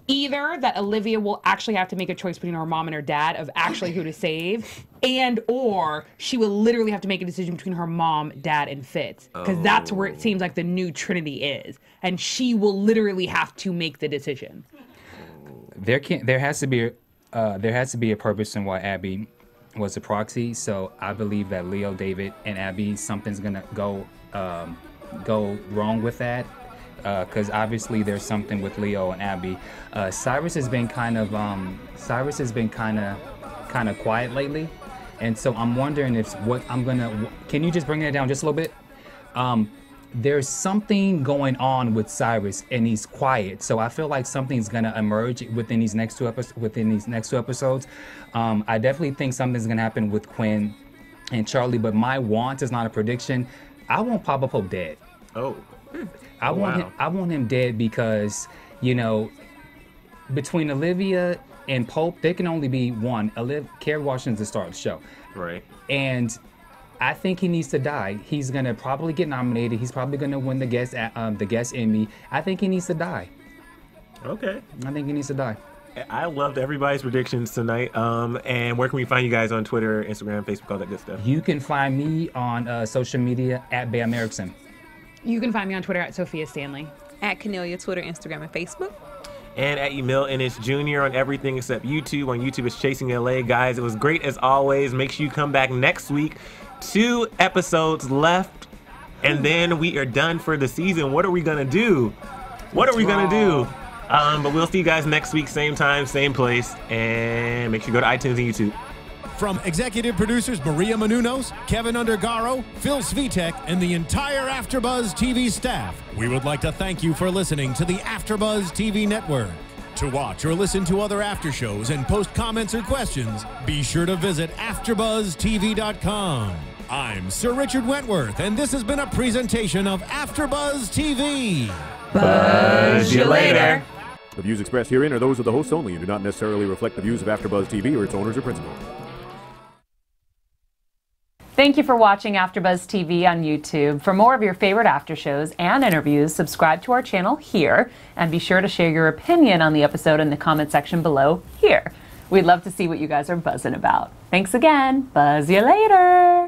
either that Olivia will actually have to make a choice between her mom and her dad of actually who to save, and or she will literally have to make a decision between her mom, dad, and Fitz, because that's where it seems like the new Trinity is, and she will literally have to make the decision. There has to be a purpose in why Abby was a proxy. So I believe that Leo, David, and Abby, something's gonna go wrong with that. Because obviously there's something with Leo and Abby. Cyrus has been kind of quiet lately, and so I'm wondering if can you just bring it down just a little bit? There's something going on with Cyrus, and he's quiet. So I feel like something's gonna emerge within these next two episodes. I definitely think something's gonna happen with Quinn and Charlie, but my want is not a prediction. I want Papa Pope dead. Oh. I want him dead because, you know, between Olivia and Pope, there can only be one. Kerry Washington's the star of the show. Right. And I think he needs to die. He's gonna probably get nominated. He's probably gonna win the guest Emmy. I think he needs to die. Okay. I think he needs to die. I loved everybody's predictions tonight. And where can we find you guys on Twitter, Instagram, Facebook, all that good stuff? You can find me on social media at Bamm Ericsen. You can find me on Twitter at Sofia Stanley. At Kennelia, Twitter, Instagram, and Facebook. And at Emile Ennis Jr. on everything except YouTube. On YouTube, it's Chasing LA. Guys, it was great as always. Make sure you come back next week. 2 episodes left, and then we are done for the season. What are we going to do? What are we going to do? But we'll see you guys next week, same time, same place. And make sure you go to iTunes and YouTube. From executive producers Maria Menounos, Kevin Undergaro, Phil Svitek, and the entire AfterBuzz TV staff, we would like to thank you for listening to the AfterBuzz TV network. To watch or listen to other after shows and post comments or questions, be sure to visit AfterBuzzTV.com. I'm Sir Richard Wentworth, and this has been a presentation of AfterBuzz TV. Buzz you later. The views expressed herein are those of the hosts only and do not necessarily reflect the views of AfterBuzz TV or its owners or principals. Thank you for watching AfterBuzz TV on YouTube. For more of your favorite after shows and interviews, subscribe to our channel here, and be sure to share your opinion on the episode in the comment section below here. We'd love to see what you guys are buzzing about. Thanks again. Buzz you later.